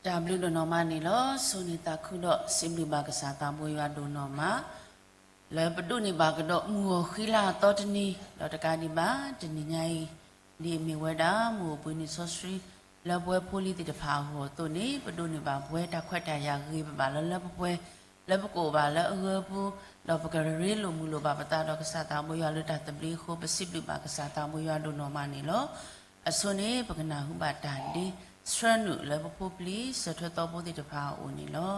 W လို့နော်မနေလို့ဆိုနေတာခုတော့စိမ့်လူပါကစားတာမွေရွာတို့နော်မလဲပဒုနေပါကတော့မူခိလာတော့တနီတော့တကဒီပါတနီညိုင်ဒီမီဝဲတာမူပွေးနေဆော့စထရီလဘွဲဖိုလီတီတဖာဟောတို့နေပဒုနေပါဘွဲတခွက်တရာကြီးပါလလဘွဲလဘကိုပါလအငပူတော့ပကရီလိုမူလိုပါပတာတော့ကစားတာမွေရွာလို့တာတပလီခိုပစိပလူပါကစားတာမွေရွာတို့နော်မနေလို့အစွန်နေပကနာဟုပါတန်ဒီစရနုလဘပိုပလီစထတော်ပိုတိတဖာဦးနီလော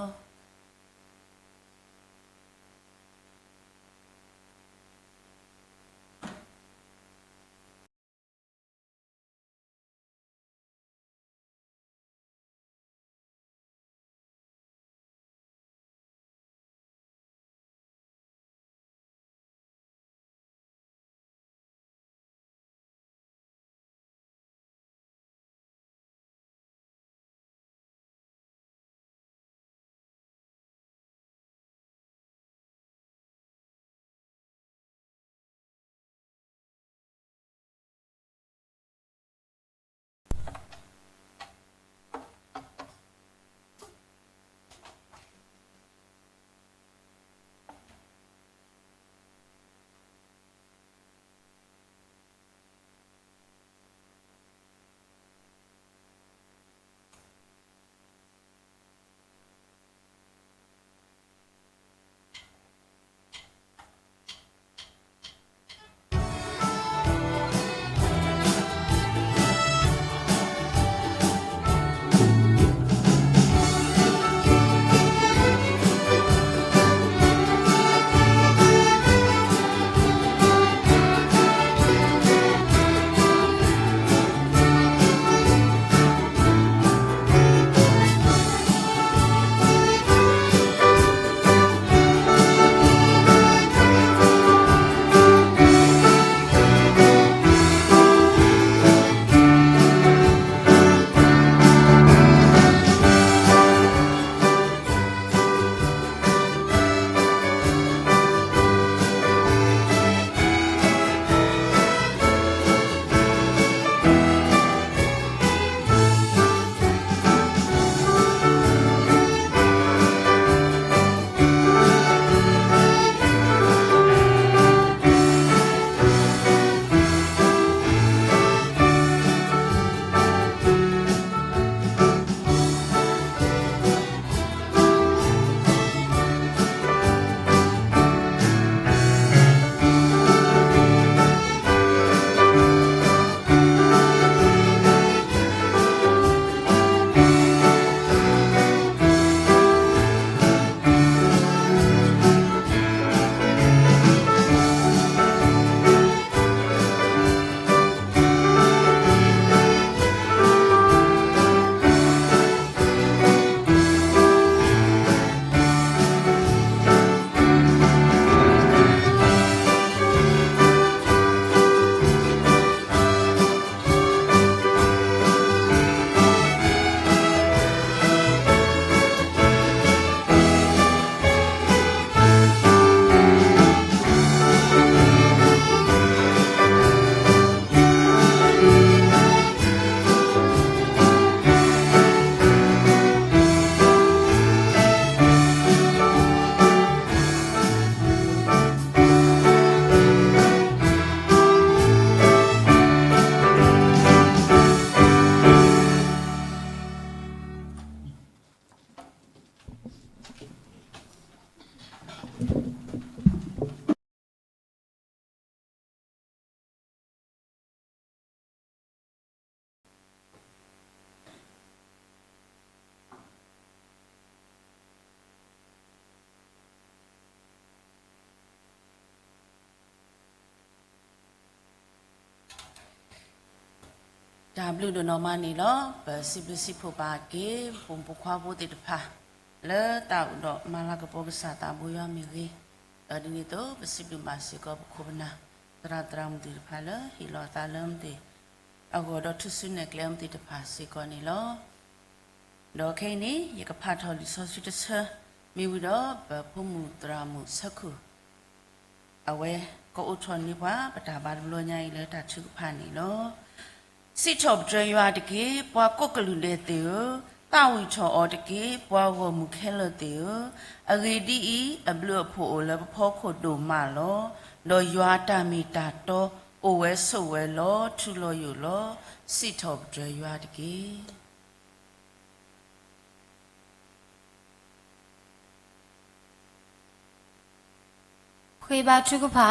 ဒါဘလူးတို့နော်မနေလို့ပစိပစိဖို့ပါကေပုံပခွားဖို့တိတဖာလဲတောက်တော့မလာကပေါ်ကစားတာဘူးရမီကြီးတော်ဒီနေ့တော့ပစိပလူမစီကောခုဘနာတရာတရာမတိတဖာလဲဟီလောတာလမ်တီအကောတော့ထုဆုနဲ့ကလမ်တီတဖာစီကောနေလို့တော့ခိနေရကဖတ်တော်လီဆောစီတဆမိဝတော့ဘဖုံမူတရာမှုစခုအဝဲကိုအထွန်နေပါပတာပါလို့ညာရီလဲတာချုဖာနေလို့စစ်ချော့ကြွရွာတကေပွားကော့ကလူလေတေ တာဝီချောအော်တကေပွားကိုမူခဲလို့တေအဂေဒီအဘလဖို့လဘဖို့ခုဒိုမာလောရွာတာမီတာတော့အိုဝဲဆုဝဲလောထူလောယူလောစီထော့ဒရရွာတကေခွေပါထုကဖာ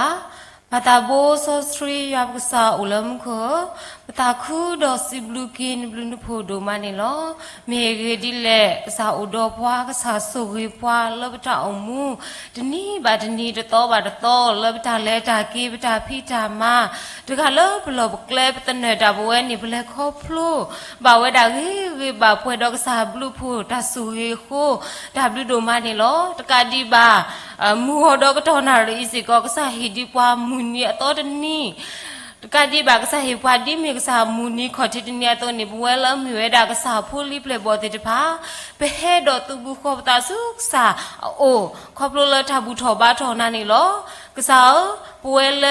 မတာဘိုဆိုစထရီရပ်ကစားဦးလမ်ခောမတာခုဒိုစီဘလူကင်းဘလူနဖိုဒိုမနီလောမေဂေဒီလေစာဦးဒိုပွားကစားဆူရီပွားလဘတာအမူဒနီဘာဒနီတော့ဘာတော့လဘတာလဲတာကေဘတာဖီတာမာတကလောဘလောဘကလေပတနေတာဘဝဲနီဘလက်ခေါဖလိုဘာဝဲတာရီဘာဖွဲတော့ကစားဘလူဖိုတာဆူရီခိုဒါဘလူဒိုမနီလောတကဒီဘာမူဟောတော့ကတော့နာရီစီကောကစားဟီဒီပွားမူနီအတော်တနီတကဒီဘာကစားဟီပွားဒီမီကစားမူနီခေါ်တီနီအတော်နေဘဝဲလမ်မြဲတာကစားဖူလီပလေဘောတေတဖာဘဟဲတော့သူဘူးခေါ်တာစုစာအိုခေါပလိုလထဘူးထောဘာထောနာနီလောကစားဘဝဲလ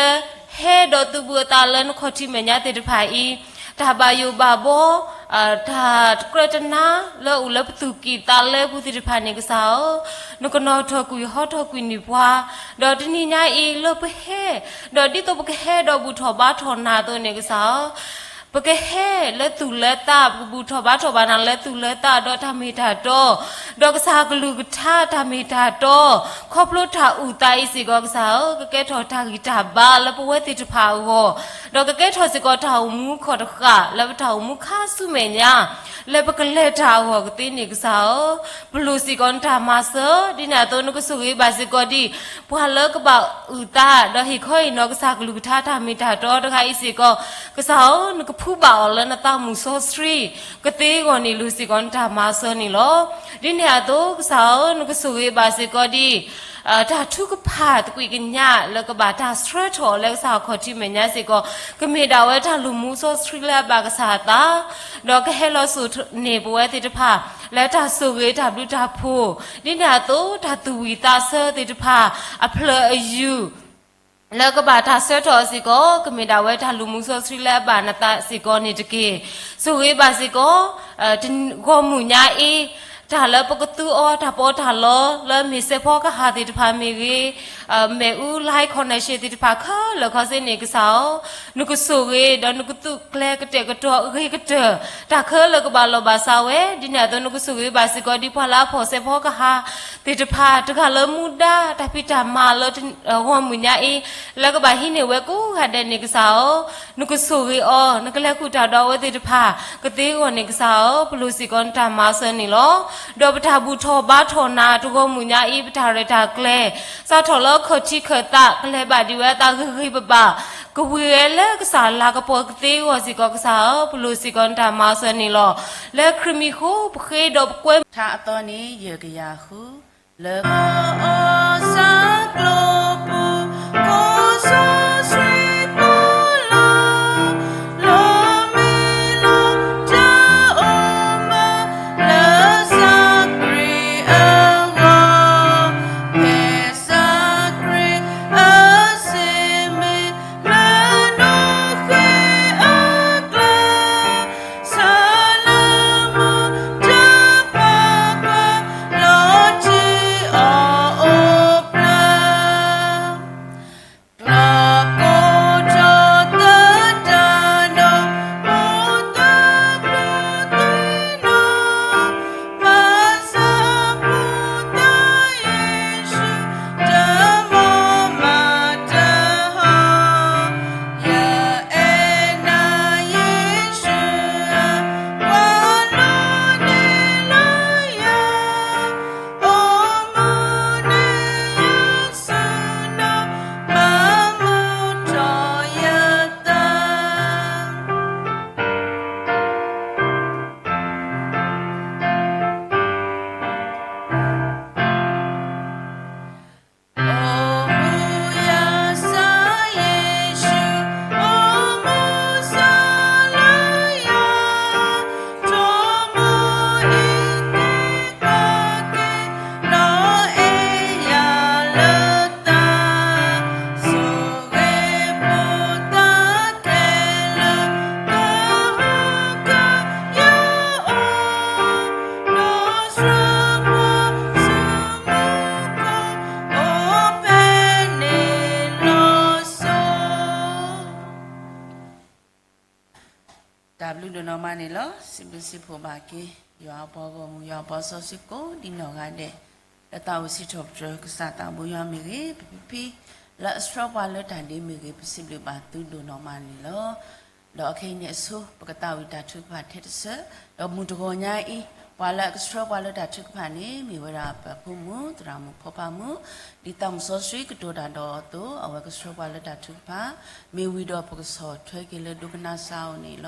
ဟဲတော့သူဘူးတာလန်ခေါ်တီမညာတေတဖာဤဒါဘာယိုဘာဘောဒါကရတနာလောဥလပသူကီတာလဲဘူးတိဖာနေကစားနကနောထကူဟောထကူနိဘွာဒေါ်တနိညာဤလောပဟဲဒေါ်ဒီတော့ပကဟဲဒေါ်ဘူးထောဘာထောနာတော့နေကစားပကဟဲလက်သူလက်တာဘူးထောဘာနာလက်သူလက်တာဒေါ်ထမေတာတော့ဒေါ်ကစားကလူကထာထမေတာတော့ခေါပလို့ထာဥတိုင်စီကောကစားကကဲထောထာဂီတာဘာလပဝဲတိတဖာဟောဒေါ်ကကဲထောစီကောထာမူခေါ်တခလပထာမူခါဆုမေညာလေပကလေထာဟောကတိနေကစားဘလူစီကွန်ထာမဆဒီနာတော့နကဆုရေးပါစီကောဒီဘွာလကပဥတာဒေါ်ဟိခွိနောကစားကလူကထာထာမေတာတော့တခါဤစီကောကစားနကဖူပါလနတာမူဆိုစထရီကတိကောနီလူစီကွန်ထာမဆနီလောဒီနေတော့ကစားနကဆုရေးပါစီကောဒီဒါထုကဖာတကွေကညာလကဘာဒါစထရထောလက်စာခေါ်တိမညာစီကောကမေတာဝဲထာလူမှုဆိုစထရီလာဘာကစားတာဒေါကဟဲလောဆူနေဘဝဲတိတဖာလက်တာဆူဝေးဒါဘလူတာဖိုဒီနာတော့ဒါသူဝီတာဆာတိတဖာအဖလအယူလကဘာသာဆွတော်စီကောကမေတာဝဲထာလူမှုဆိုစထရီလာဘာနတာစီကောနေတကေဆူဝေးပါစီကောဂောမှုညာအေးဒါလပကတူအောဒါပေါ်ဒါလောလမီစေဖောကဟာတိတဖာမီကြီးမေဦးလိုက်ခေါ်နေရှိတိတဖာခါလခစနေကစားနုကဆူရေဒနုကတုကလဲကတဲ့ကတော့ရေကတဲ့ဒါခလကဘာလောဘာစာဝဲဒီနာဒနုကဆူရေဘာစကောဒီဖလာဖောစေဖောကဟာတိတဖာတကလမူဒါတပိတာမာလဟောမညာအေလကဘာဟိနေဝဲကူဟာတဲ့နေကစားနုကဆူရေအောနကလဲကူတာတော့ဝဲတိတဖာကတိကိုနေကစားဘလူစီကွန်တာမာဆနီလောဒေါ်ပထာဘူးထောဘာထောနာတုကမူညာဤပထာရတာကလဲစာထောလခတိခတာကလဲပါဒီဝဲတာခိပပကဝေလဲကစားလာကပေါ်ကတိဝစီကောကစားဘလူစီကွန်တာမာဆနီလောလဲခရမီခုပခေဒေါ်ကွဲထာအတော်နေရေကရဟုလေအောစာကလောပူကိုဆိုဆွေပလာလောမီလောတာအိုမလေစာဂရီအဝါပေစာဂရီအစေမေလနိုခေအကလာဆာလာမတာပါပါလောချီအိုပလာ สิบสิบหัวบากียาปอกมูยาปอสสิโกดินอกาเดและตาวสิทบเจอกษาตาบุยามีรีพี่และสตรอบาเลตันดีมีรีสิบบาทตุดูนอมาลีโลดอกเคเนสุปกตาวิตาทุกพาเทศดอกมุตโกญาอีวาละสตรอบาเลตัทุกพานี้มีเวลาปะพุมุตรามุพพามุดิตามโซสรีกตัวดาดอตัวเอาไว้ก็สตรอบาเลตัทุกพามีวิดอปกสอดช่วยกิเลดุกนาสาวนี่โล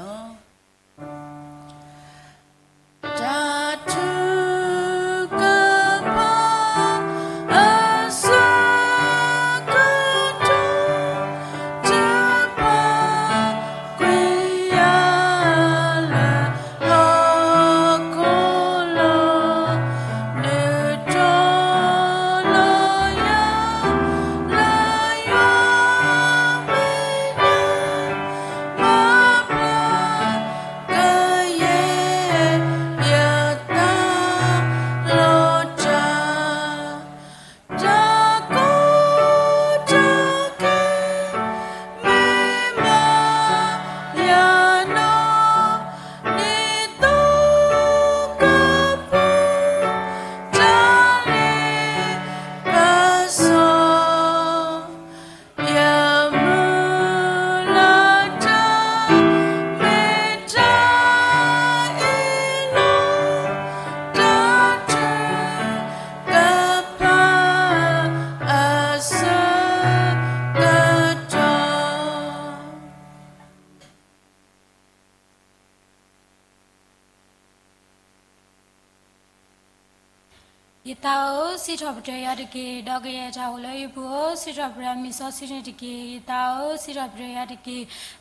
ยตาวสิทบเจยาดิเกดอกเยจาวเลยบัวสิทบรามิซอสิเนดิเกยตาวสิทบเจยาดิเก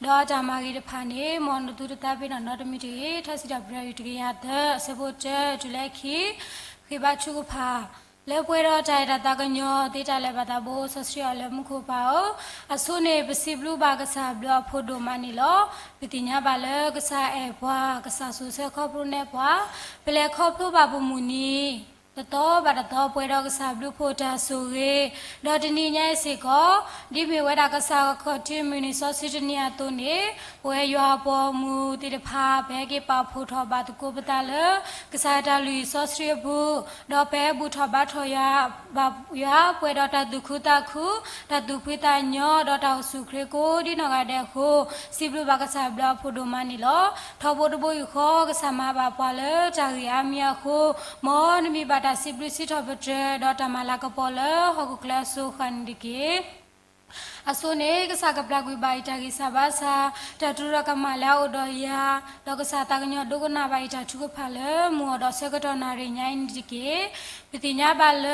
ดอจามากีดพานีมอนตุตตาเปนนอตมิติทัสิทบรายุติยาเดเสโบเจจุเลคีခိบาชุกพาเลป่วยรอใจตาตากญอติตาเลบตาโบสสริอเลมคุปาอสุเนปสิบลูบากษาบลอโพโดมานิลอปิติญาบาเลกษาเอปวากษาสุเสครอบครัวเนปวาเปเลครอบครัวบาบุมุนีตโตบาตโตป่วยรอกษาบลูโพตาสุเรดอดนีญาสิกอดิเมเวดากษาคอติมินิซอสิตเนียตุเนป่วยยอปอมูติตพาเบเกปาโพทอบาตโกปตาเลกษาตาลุยซอสเรียบูดอเปบุทอบาทอยาบายาป่วยดอตาดุคุตาคุตาดุพิตาญอดอตาสุเครโกดินอกาเดโคสิบลูบากษาบลาโพโดมานิลอทอบดบุยขอกษามาบาปาเลจาริอามียาโคมอนมีบาดาสิบลิสิทอบเจดอตามาลากปอลฮอกคลาสุขันดิเกอสุเนกษากปลากุบายตากิสาบาสาตาตุรกมาลาอุดอยาดอกษาตากญอดุกนาบายตาชุกพาเลมัวดอเซกตนาริญาอินดิเกปิติญาบาเล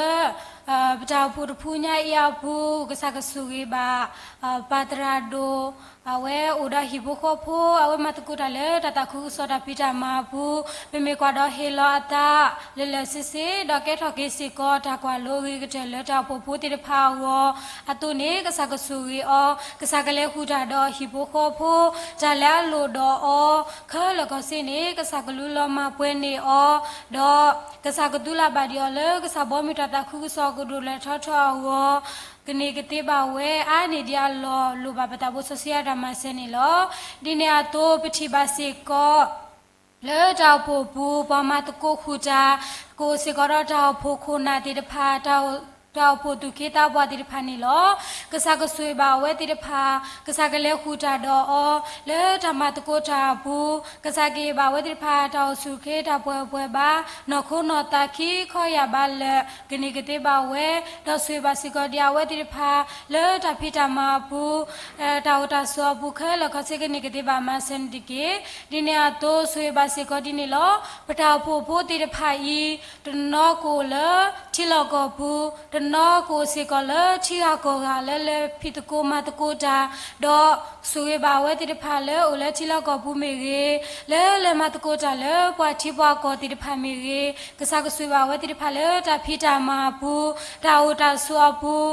ปจาพุทพูญาอียาภูกษากสุกิบาปาตราโดအဝဲဥဒဟိဘခောဖိုအဝဲမတကုတလေတတခုစောတပိတမာဘူးပေမေကွာတော့ဟေလောအတာလေလေစစ်စစ်တော့ကဲထော်ကေစီကောတာကွာလိုကြီးကတဲ့လက်တာဖို့ဖို့တိဖာဝအတုနေကစားကဆူရီအောကစားကလေးခုတာတော့ဟိဘခောဖိုဂျာလာလိုတော့အောခဲလကစင်းနေကစားကလူလောမပွဲနေအောတော့ကစားကဒူလာပါဒီော်လေကစားဘောမီတာတခုစောကဒူလေထောထောဝကနေကတိပါဝဲအာနေဒီယာလောလူပါပတာဘုဆစီယာဓမ္မစနေလောဒီနေအတိုပတိပါစေကောလေတောက်ဖို့ဘူးပမတကိုခုတာကိုစေကောတော့တောက်ဖို့ခုနာတိတဖာတောက်တောက်ဖို့သူခေတာဘွားတိတဖာနေလောကစားကဆွေပါဝဲတိတဖာကစားကလေးခုတာတော့အောလေဓမ္မတကိုတာဘူးကစားကေပါဝဲတိတဖာတောက်စုခေတာပွဲပွဲပါနော်ခုနော်တာခိခေါ်ရပါလေကနေကတိပါဝဲတော့ဆွေပါစီကောဒီဝဲတိတဖာလေတဖိတာမဘူးတောက်တာဆောဘူးခဲလခစေကနေကတိပါမစန်ဒီကေဒီနေအတိုးဆွေပါစီကောဒီနေလောပတောက်ဖို့ဖို့တိတဖာဤတနောကိုလေချီလောကောဘူးတနောကိုစေကောလေချီဟာကောကလဲလဲဖိတကိုမတကိုတာတော့ဆွေပါဝဲတိတဖာလေအိုလဲချီလောကောဘူးမေရေလဲလဲမတကိုတာလဲပွားချီပွားကောတိတဖာမေရေကစားကဆွေပါဝဲတိတဖာလေတာဖိတာမဘူးတာဝတာဆောဘူး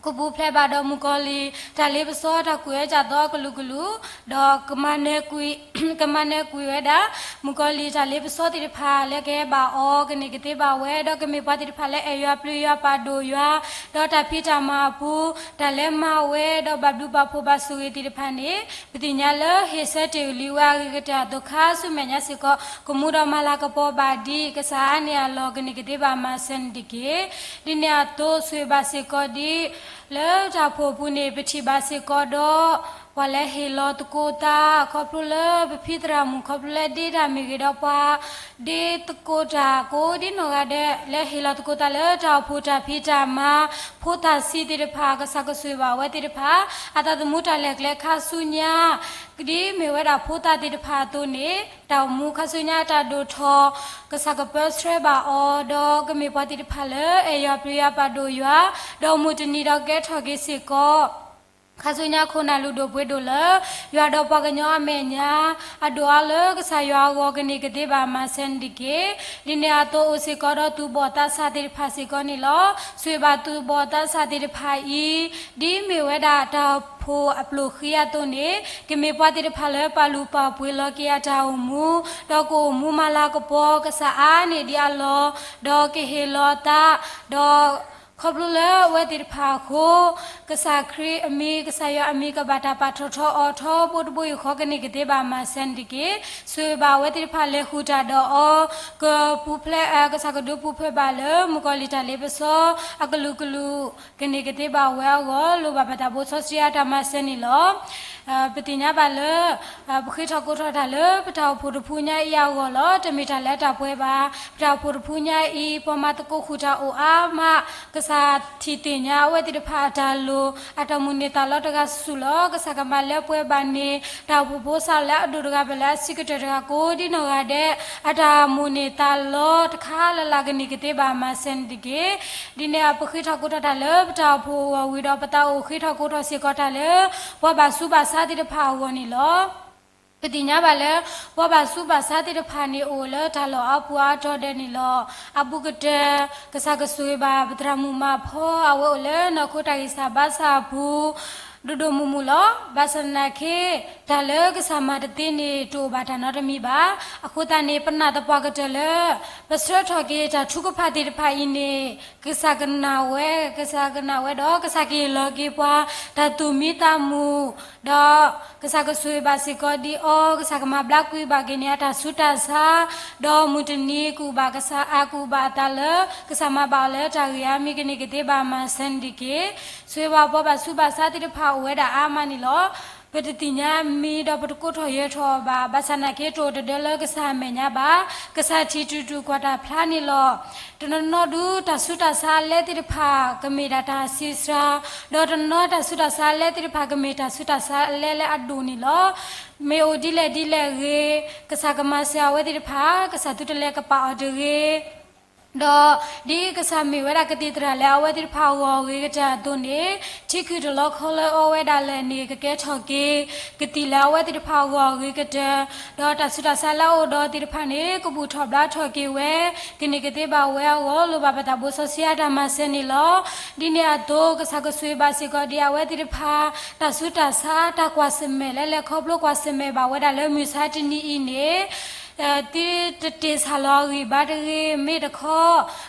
ခ กูบูเพลบาดอมุกอลีทะเลปซอตะกุยจาดอกลุกลุดอกมันเนกุย กมันเนกุยเวดามุกอลีทะเลปซอติพาเลเกบาออกนิกติบาเวดอกมีปาติพาเลเอยปลียปาโดยาดอตาพิจามาปูทะเลมาเวดอบับดูบาปูบาสุยติพานีปติญาเลเฮเซติลิวากิกตาดคาสุเมญาสิกกุมุดมาลากปอบาดีกษาเนียลอกนิกติบามาเซนดิเกดิเนียโตสุยบาสิกอดีเลจาโพปุเนปฏิบาสิกอดอวะเลเฮลอตโกตาขอบเลปพิตรามุขอบเลดีดามิกิดาปาเดตโกตาโกดิโนกาเดเลเฮลอตโกตาเลจาโพตาพิจามาโพตาสีติรภากษากสุยบาเวติรภาอาตาตมุตาเลกเลคาสุญญากดีเมวดาโพตาติรภาตุเนตามุคาสุญญาตาโดทอกษากเปสเทรบาออดอกเมปติรภาเลเอยาปริยาปาโดยัวดอมุตนีดอกเกทอกิสิโกข้าสุญญาคนอาลูดบวยดูเลยยาดอกปากญอเมียอดัวเลยก็สายาวกนิกติบามาเซนดิเกดินเนอโตอุสิกอดตูบอตาสาติภาสิกอนิลอสวยบาตูบอตาสาติภาอีดีเมวดาตาโพอัปลุขียาตุเนกิเมปาติภาเลปาลูปาปุยลอกิยาจาวมูดอกโกมูมาลากปอกษาอาเนดิอาลอดอกเกเฮลอตาดอกขอบรู้แล้วว่าติดพาโคกษาครีอมีกษายอมีกบาตาปาททอทอปุตบุยขอกันนิกเตบามาเซนดิเกสวยบาว่าติดพาเลหูจาดอกปูเพลกษากดูปูเพบาเลมุกอลิตาเลปโซอกลุกลุกันนิกเตบาเวลก็ลูบาปตาบุโซเซียตามาเซนิลอปฏิญญาบาเลบุคิทกุททาเลปตาปุตพูญาอียาวลอตมิตาเลตาป่วยบาปตาปุตพูญาอีปมาตโกขุจาโออามากษาทิติญาเวติภาตาโลอัตมุนิตาลอตกาสุลกษากมาเลป่วยบานีตาบุโพสาเลดุรกาเบลสิกตระโกดิโนกาเดอัตมุนิตาลอตคาลลากนิกเตบามาเซนดิเกดิเนอปคิทกุททาเลปตาภูวิดาปตาโอคิทกุทสิกตาเลวบาสุบาสาติภาวนิลอปฏิญญาบาเลว่าบาสุบาสาติรพานีโอเลทาลออาปัวทอเดนิลออาบุกเตกษากสุยบาปตรามุมาพ่ออาวเลนคุตาอิสาบาสาภูดูดูมุมุลอบาสนาเคทาเลกษามาตตินีตูบาทานอรมีบาอคุตานีปนาตปากเตเลปสระทอเกจาทุกภาติรพาอินีกษากนาเวดอกษากีโลกีปวาตาตุมิตามูดอกษากสุยบาสิกอดีโอกษากมาบลากุยบาเกเนียตาสุตาซาดอมุตนีกูบากษาอากูบาตาเลกษามาบาเลจาริยามิกนิกเตบามาเซนดิเกสวยบาปบาสุบาสาติรพาเวดาอามานิลอปฏิทิญามีดอปตุกุทอเยทอบาบาสนาเกโตเดเลกษาเมญาบากษาทิตุกวตาพลานิลอตนนอดูตาสุตาซาเลติรพากเมดาตาซิสราดอตนอตาสุตาซาเลติรพากเมตาสุตาซาเลเลอดูนิลอเมโอดิเลเรกษากมาเสวติรพากษาตุเตเลกปาอเดเรดอดีกษามีเวลากติตราแล้วว่าที่พาวเวกจะตัวนี้ที่คือตลอดเขาเลยเอาไว้ได้เลยนี่ก็แก่ทอกีกติแล้วว่าที่พาวเวกจะดอตัดสุดาสาแล้วดอที่พานี้ก็บูทอบได้ทอกีเวกินกติบ่าวเวลก็ลูบาปตาบุษเสียดามาเซนิลอดิเนียโตกษากสุยบาสิกอดีเอาไว้ที่พาตัดสุดาสาตากวาสเมและครอบโลกวาสเมบ่าวเวได้เลยมิสาตินีอินเนที่ติสาลอรีบาดรีเมดคอ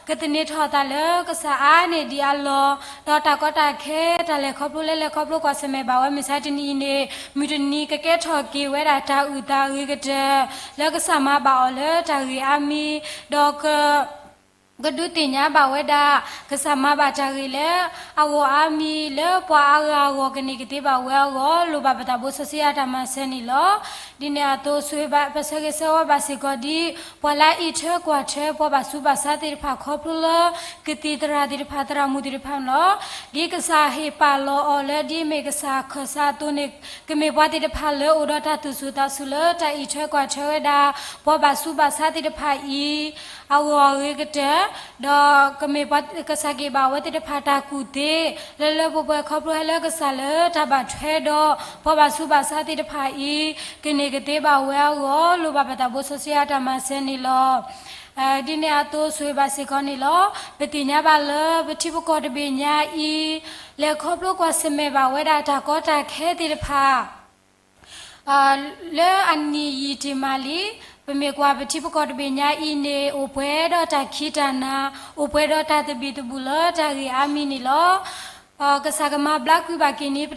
กตนิทอตาเลกษาอาเนดิอาลอดอตากตาเคตาเลครอบลูเลครอบลูกว่าสมัยบ่าวมิสาตินีเนมิตนีกะแกทอกีเวดาตาอุตารีกะเจแล้วก็สามาบ่าวเลตารีอามีดอกก็ดูติญญาบ่าวเวดากษามาบาจารีเลอาวอามีเลปวาอาวกนิกติบ่าวเวลก็ลูบาปตาบุษเสียตามาเซนิลอดิเนอโตสวยบาปะเสกเสวบาสิกอดีปวลาอีเทกว่าเทปบาสุบาสาติรภาครอบลกติตราดิรภาตรามุดิรภาเนาะดีกษาเฮปาโลอเลดีเมกษาขษาตุนิกกเมปาติรภาเลอุดตาตุสุตาสุเลตาอีเทกว่าเทเวดาปบาสุบาสาติรภาอีอาวเวกเตดอกเมปกษาเกบาวติรภาตากุเตเลปบครอบเลกษาเลตาบาเทดอปบาสุบาสาติรภาอีกเนกเตบาเวลก็ลูบาปตาบุษเสียตามาเซนิลอ ဒီနေရာတော့ဆွေပါစီကောနေလောပတိညာပါလပတိပကောတပညာဤလေခေါပလို့ကွာစမေပါဝဲတာတာကောတာခဲတိတဖာလေအန်နီယီတီမာလီပမေကွာပတိပကောတပညာဤနေအိုပွဲတော့တာခိတနာအိုပွဲတော့တာတပိတဘူးလောတာရီအာမီနီလောကစားကမဘလက်ကွီဘာကင်းနီပ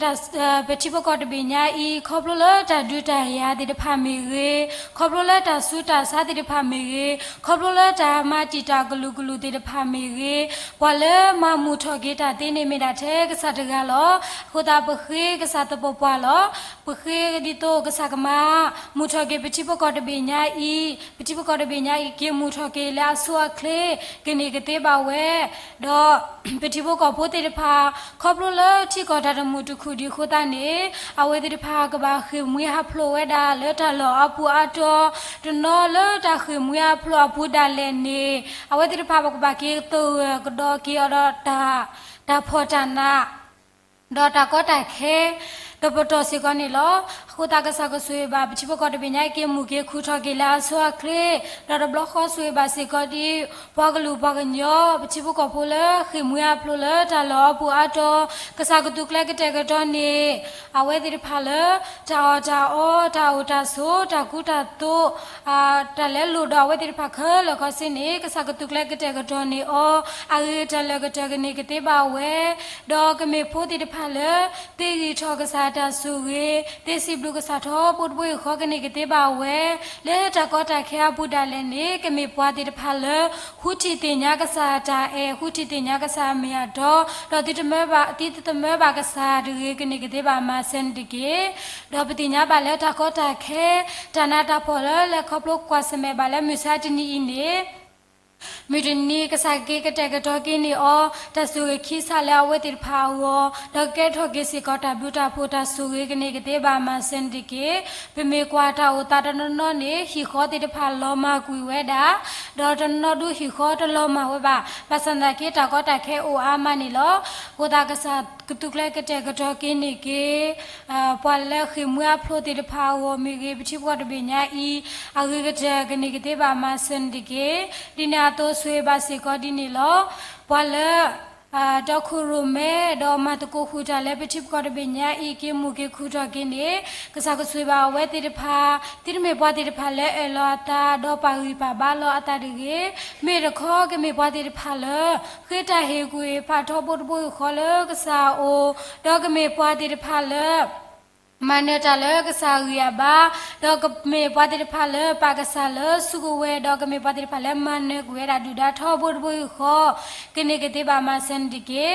တိပကောတပညာဤခေါပလို့တာဒူတာရာတိတဖာမီရေခေါပလို့တာဆူတာစာတိတဖာမီရေခေါပလို့တာမာတီတာဂလူဂလူတိတဖာမီရေဘွာလေမမူထော်ကေတာတင်းနေမိတာတဲ့ကစားတကလောခိုတာပခေကစားတပပွားလောပခေဒီတော့ကစားကမမူထော်ကေပတိပကောတပညာဤပတိပကောတပညာဤကေမူထော်ကေလာဆူအခလေကနေကတဲ့ပါဝဲတော့ပတိပကောပိုတေတဖာခေါပလို့တိကောတာတမှုတခုဒီခိုတာနေအဝဲတိဖာကဘာခေမွေဟာဖလိုဝဲတာလက်တလောအပူအတော်တနော်လတာခေမွေဟာဖလိုအပူဒါလဲနေအဝဲတိဖာဘကဘာကေတူကတော့ကေအတော်တာဖောတာနာဒေါ်တာကောတာခေတပတော်စီကနေလောခုတာကစားကဆွေပါပချိပကောတပညာကေမူကေခူထော်ကေလာဆွာခလေဒေါ်ဘလခောဆွေပါစီကတိဘဂလူဘဂညောပချိပကောဖိုလခေမူယာဖလိုလတာလောပူအတော်ကစားကတုကလကတဲ့ကတော့နေအဝဲတိဖာလတာအောတာအိုတာဆိုတာကူတာတိုတလဲလူတော်ဝဲတိဖာခလခစင်းနေကစားကတုကလကတဲ့ကတော့နေအောအရေတလဲကတဲ့ကနေကတဲ့ပါဝဲဒေါ်ကမေဖိုတိဖာလတေကြီးထောကစားတာဆူရေတေစီဘလူကစားတော့ပုတ်ပွေခေါကနေကတဲ့ပါဝဲလဲတကောတာခဲအပူတာလဲနေကမေပွားတိတဖာလခုတီတင်ညာကစားတာခုတီတင်ညာကစားမရတော့တိတမဲပါတိတမဲပါကစားရေကနေကတဲ့ပါမစန်တကေတော့ပတိညာပါလဲတကောတာခဲတနာတာပေါ်လဲခေါပလို့ကွာစမဲပါလဲမြစာတနီနေမီဒနီကစားကေကတဲ့ကတော့ကင်းနေအောတဆူခီဆာလာဝဲတိဖာဝတော့ကဲထော်ကေစီကတာဘူတာဖိုတာဆူရေကနေကတဲ့ဘာမစန်ဒီကေပမေကွာတာဥတာတနော်နေဟီခေါ်တိဖာလောမကွေဝဲတာတော့တနော်ဒူဟီခေါ်တလောမဝဲပါပစန္ဒကေတာကောတာခဲအိုအာမနီလောကိုတာကစားကတုကလကတဲ့ကတော့ကင်းနေကေပွာလဲခိမွာဖလိုတိဖာဝမီကေပချိဘွားတပညာဤအဂေကတဲ့ကနေကတဲ့ဘာမစန်ဒီကေဒီနာတော့ဆွေပါစီကဒီနီလောဘွာလဲတော့ခူရမဲတော့မတကိုခူတာလဲပချိကတပညာဤကေမူကေခူတာကင်းနေကစားကဆွေပါဝဲတိတဖာတိမေဘွားတိတဖာလဲအလောတာတော့ပါရီပါဘာလောအတာဒီကေမေရခောကမေဘွားတိတဖာလဲခေတာဟေကွေဖာထောပုတ်ပုခေါ်လဲကစားအိုတော့ကမေဘွားတိတဖာလဲမနတလကစားရပါတော့ကမေပွားတိဖာလပါကစားလစုကဝဲတော့ကမေပွားတိဖာလမနကွေရာဒူဒါထောဘုတ်ဘုခောကနေကတိပါမစန်ဒီကေ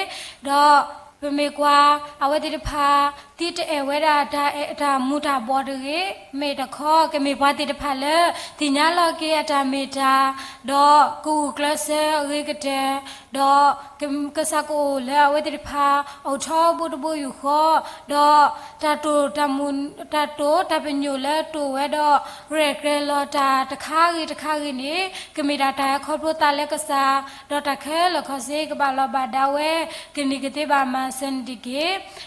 တော့ပမေကွာအဝဲတိဖာတိတဲဝဲရာဒါမူတာဘော်ရေမေတခောကမေပွားတိဖာလဒီညာလောကေအတာမေတာတော့ကူကလဆဲရေကတဲ့တော့ကစားကိုလဲအဝဲတိဖာအောထောဘုတ်ဘုခောတော့တတိုတမွန်တတိုတပညိုလဲတိုဝဲတော့ရဲကဲလောတာတခါကြီးနေကမေတာတာခေါ်ဖို့တာလဲကစားတော့တခဲလခစေကဘာလောဘာဒါဝဲကနိကတိပါမစန်ဒီကေ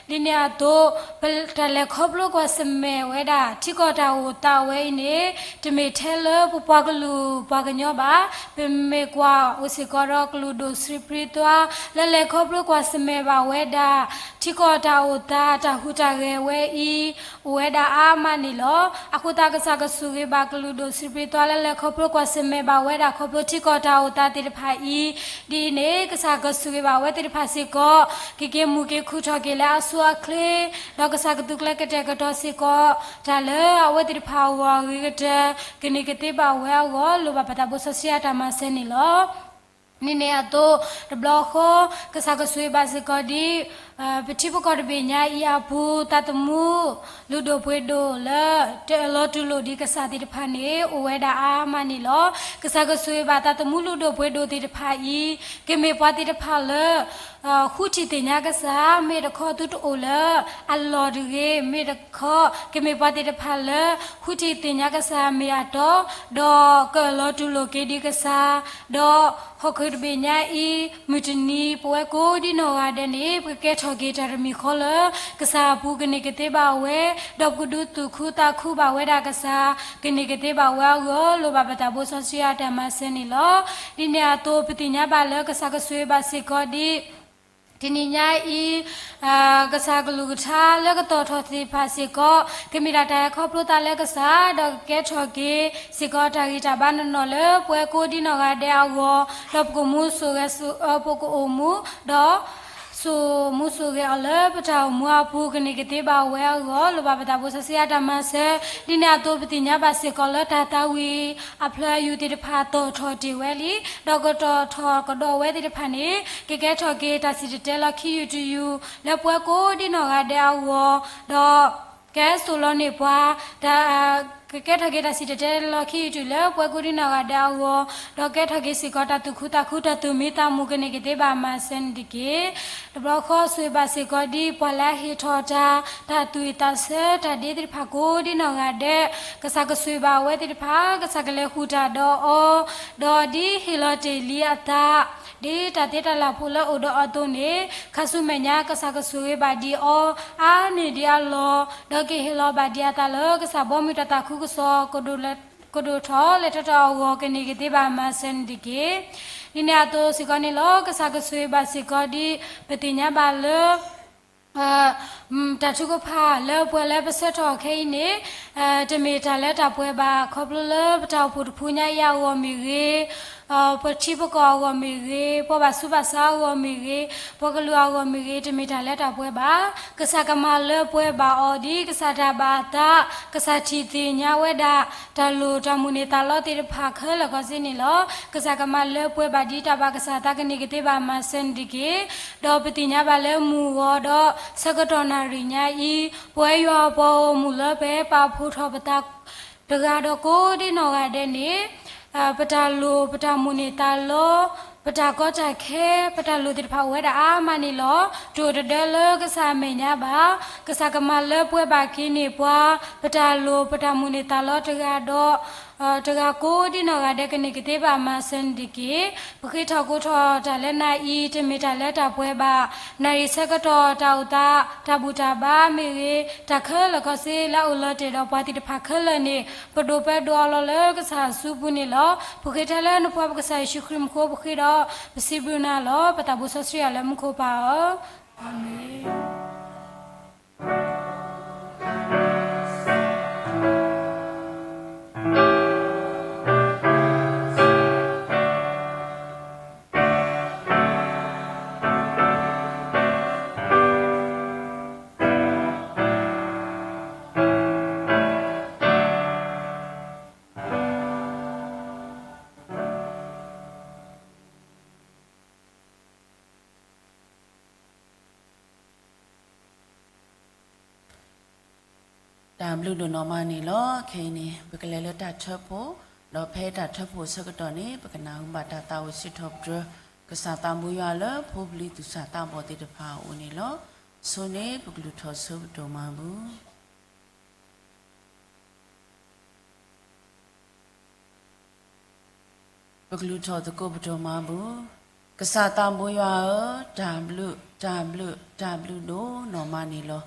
ဒီနေတော့ပတလဲခေါ်လို့ကစမဲဝဲတာထိကောတာဝတာဝဲနေတမေထဲလပပကလူပကညောပါပမေကွာဥစီကောရကလူဒိုစရီပရီတွာလဲခေါ်လို့ကစမဲပါဝဲတာထိကောတာဝတာတာဟူတာရဲဝဲဤဝဲတာအာမနီလောအခုတာကစားကဆူရေပါကလူဒိုစရီပရီတွာလဲခေါ်လို့ကစမဲပါဝဲတာခေါ်လို့ထိကောတာဝတာတိတဖာဤဒီနေကစားကဆူရေပါဝဲတိတဖာစီကောကေမူကေခူထော်ကေလာဆူအခလေတော့ကစားကတုကလကတဲ့ကတော့စီကောဒါလဲအဝဲတိဖာဝါရီကတဲ့ကနေကတိပါဝဲအောလိုပါပတာဘဆစီယာတမစနေလောနိနေအတော့တဘလခောကစားကဆွေပါစကဒီပတိပကောတပညာဤအဘူးတတမှုလူတို့ဖွေတို့လဲတဲလောတူလို့ဒီကစားတိတဖာနေအိုဝဲတာအာမနီလောကစားကဆွေပါတတမှုလူတို့ဖွေတို့တိတဖာဤကေမေပွားတိတဖာလဲခုတီတင်ညာကစားမေတခောတူတိုလဲအလော်ဒီကေမေတခောကေမေပွားတိတဖာလဲခုတီတင်ညာကစားမေအတော့ဒေါ်ကလောတူလို့ကေဒီကစားဒေါ်ဟုတ်ခေ คือเบียร์อีมุจนีป่วยกูดิโนอาเดนี่เพื่อแกทอเกจารมีขอลกษาปูกันนิกเตบ่าวเวดอกกุดูตุคูตาคูบ่าวเวดากษากันนิกเตบ่าวเวโรโลบาปตาบุษเสียดามาเซนิโลดิเนียโตปติญญาบาลกษากสวยบาสิกอดีทีนี้ยายกษากลูกชาแล้วก็ต่อทอสิภาษิก็ก็มีรายครอบครัวตาแล้วก็สาดอกแกชอกีสิก็ทากิจาบ้านนอเลยป่วยกูดีนอกาเดียวก็รบกุมูสุกสุปกุอมูดอสูมุสุเกอเลปะจามัวปูกนิกติบาเวอโลบาปตาบุษเสียดามาเซดินาโตปติญญาบาสิกอเลตาตาวีอัพลายูติพาโตทอติเวลีดอกตอทอกดอเวติพานีเกเกทอเกตาสิเตลคิยูตูยูและป่วยโกดินอกาเดอวดอแกสุลนิปวาดาแกทากตาสิเตลคิยูตูเลป่วยกูดินอกาเดอวดอกแกทากสิกอตาตุคุตาคุตาตุมิตามุกนิกติบามาเซนดิเกบล็อกข้อสวยบาสิกอดีปลาฮิทอจาตาตุยตาเสตาดีติพากูดินอกาเดกษากสวยบาเวติพากษากเลหูตาดอดอดีฮิโลเตลียตาดีตาเตตาลาพูลอุดอตุเนคาสุเมญากษากสวยบาดีออาเนดีอาโลดอเกฮิโลบาดีอาตาเลกษาบอมิตาตาคุกซอกดูเลกดูทอเลตตาวกนิกติบามาเซนดิเกนี่เนี่ยตัวสิกอนิโลกษากสวยบาสิกอดีปฏิญญาบาเลตาชุกพาเลป่วยเลปเสทอเคนี่จะมีตาเลตาป่วยบาครบเลปตาปุถุญญายาวมีเรปฏิปกาวมีเรปบาสุบาสาวมีเรปกลัวมีเรจะมีตาเลตาป่วยบากษากมาเลป่วยบาออดีกษาตาบาตากษาทิติญาเวดาตาลูตามุนิตาลอติภาคเลก็สินิโลกษากมาเลป่วยบาดีตาบากษาตากนิกติบามาเซนดิเกดอปฏิญญาบาเลมูวดอสกตนาริญาอีป่วยยอปอมูลเปปาพุทธปตาตกาดโกดินอกาเดนีปตาลูปตามุนิตาโลปตาก็จะแค่ปตาลูติภาเวดาอามานิโลจูดเดลกษาเมญาบากษากมาเลป่วยบาคินีปัวปตาลูปตามุนิตาโลตกาดตกาโกดินอกาเดกนิกติบามาเซนดิกีปคิทอกุทอตาเลนาอีตมิตาเลตาป่วยบานาริสกตอตาอุตาตาบุตาบาเมเรตาเคลก็เซลาอุลเตดอปาติภาเคลนี่ปดูเปดอลเลกษาสุบุนิโลปคิทาเลนปวกษาชุคริมโคปคิดอปสิบุนาโลปตาบุสเสียเลมโคปาอาเมตามลูกดูนอมานี่ล้อเคนี่ปกเลเลตัดเชโพดอเพตัดเชโพสกตอนี่ปกนาหุบาตาตาวสิทบดกษาตามบุยาเลพูบลิตุสาตามบติตภาอุนี่ล้อโซเนปกลุทอสุบดมาบุปกลุทอตะโกบดมาบุกษาตามบุยาจามลุโดนอมานี่ล้อ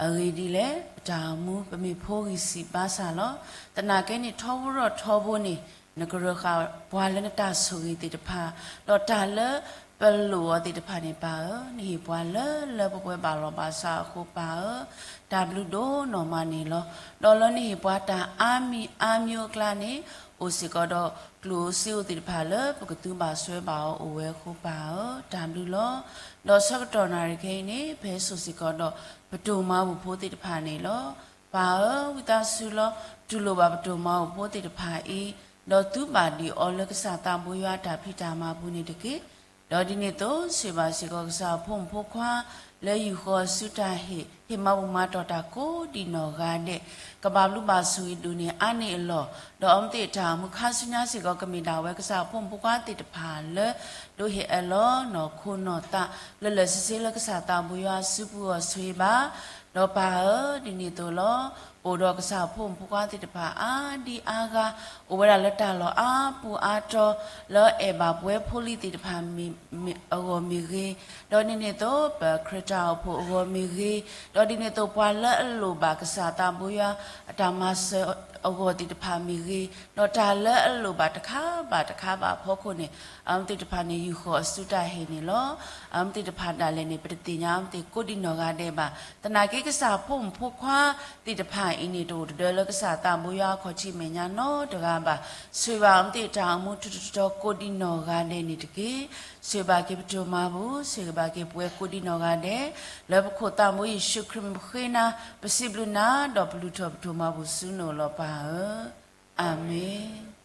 အဂီဒီလေဒါမူပမေဖိုးကြီးစီပါစာလောတနာကဲနေထောဘူးတော့ထောဘူးနေနဂရခဘွာလည်းတဆူကြီးတိတဖာတော့ဒါလေပလောတိတဖာနေပါနေဘွာလေပွဲပါလောပါစာခုပါဒါဘလူဒိုနော်မနေလောတော်လနေဘွာတာအာမျိုးကလာနေအိုစီကတော့ကလိုစီအိုတိတဖာလေပကတူပါဆွဲပါအိုဝဲခုပါဒါဘလူလောတော့ဆက်တော်နာရခိနေဘဲဆိုစီကတော့ပတူမဘူဖိုးတိတဖာနေလောပါဝိတဆူလောဒူလိုပါပတူမဘူဖိုးတိတဖာဤတော့သူပါဒီအော်လကစားတာဘွေရတာဖိတာမဘူးနေတကေတော့ဒီနေ့တော့စေပါစေကောကစားဖုံဖိုးခွာလဲယူခေါ်စုတာဟေမဘူမာတော်တာကိုဒီနော်ကတဲ့ကဘာလူပါဆူဒူနေအနေလောတော့အမတိတာမခါစညာစေကောကမီတာဝဲကစားဖုံဖိုးခွာတိတဖာလဲတို့ဟေအလောနော်ခုနော်တာလဲစစေလကစားတာဘွေရစုပူဆွေပါတော့ပါဒီနေ့တော့လောโอ ดอกสาวพุ่มผู้กว่าติดผาดีอากาอุบลละตาลอปูอาจอแล้วบาบเวพูลิติดผามีมีเกดอนี่โตปคริสตาผู้มีเกดอนี่โตปวาละลูบากษาตามบุยาตามาเสติดผามีเกดอตาละลูบาตะคาบาพอคนเนี่ยติดผานี่อยู่ขอสุดาเฮนี่ลอติดผาดาเลนี่ปฏิญาติกุดินอกาเดบาตนาเกกษาพุ่มผู้คว้าติดผาอินิโดเดลกษาตามบุยาขอชิเมญาโนตกาบาสวยบามติจามุตุตกุดินอกาเดนี่ตะเกสวยบาเกปโจมาบุสวยบาเกปเวกุดินอกาเดแล้วโคตามบุยชุคริมเขนาปสิบลุนาดอบลุทบโจมาบุสุโนลปาอาเมน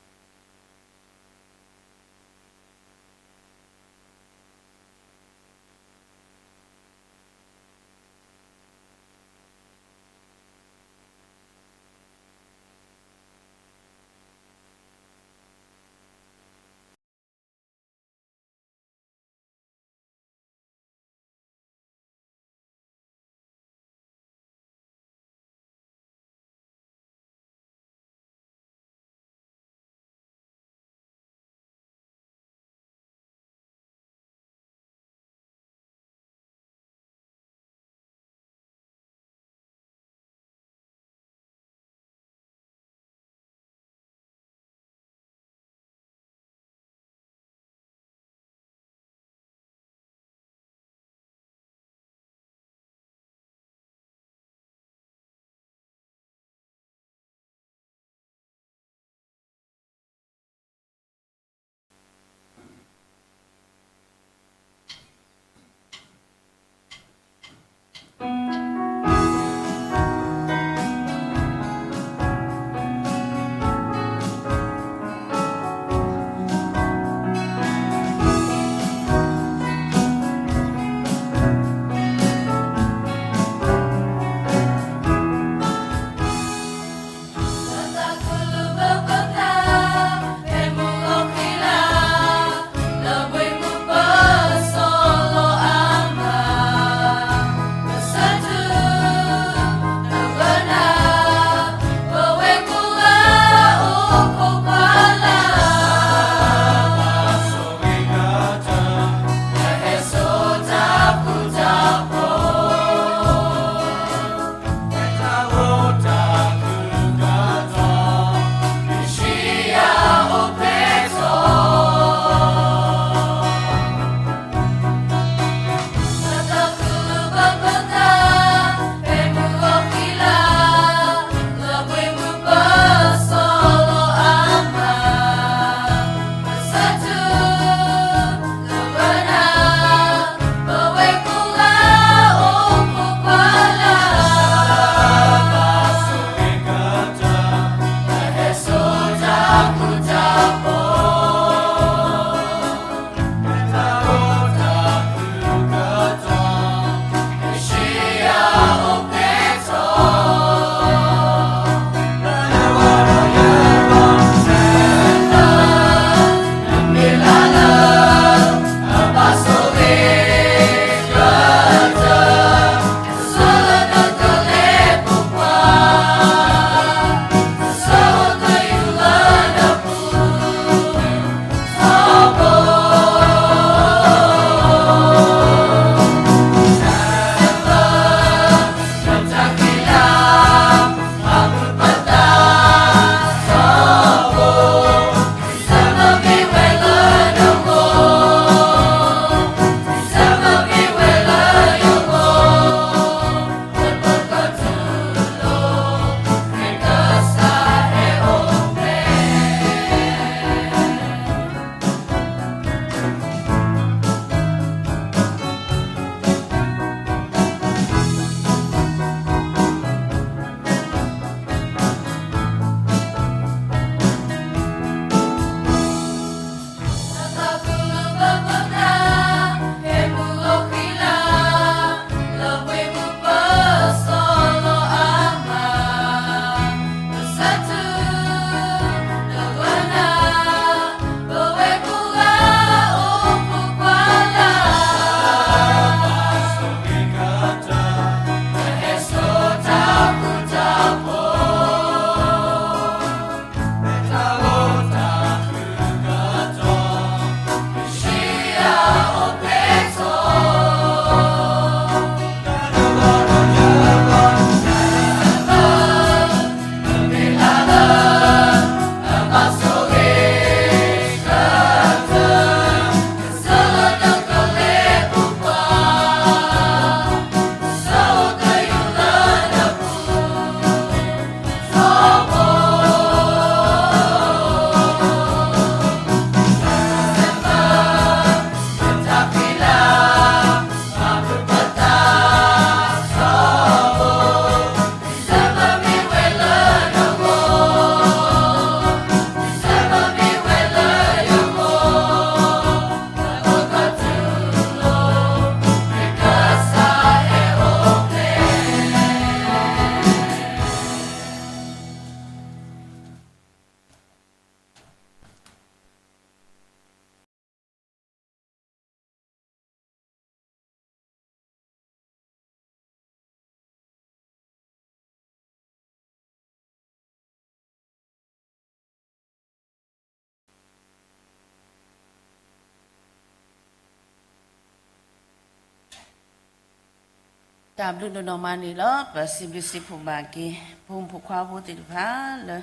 ตาบลุนนอมานี่ล้อปะสิบลิสิผู้บากีผู้ผู้ควาผู้ติดพาเลย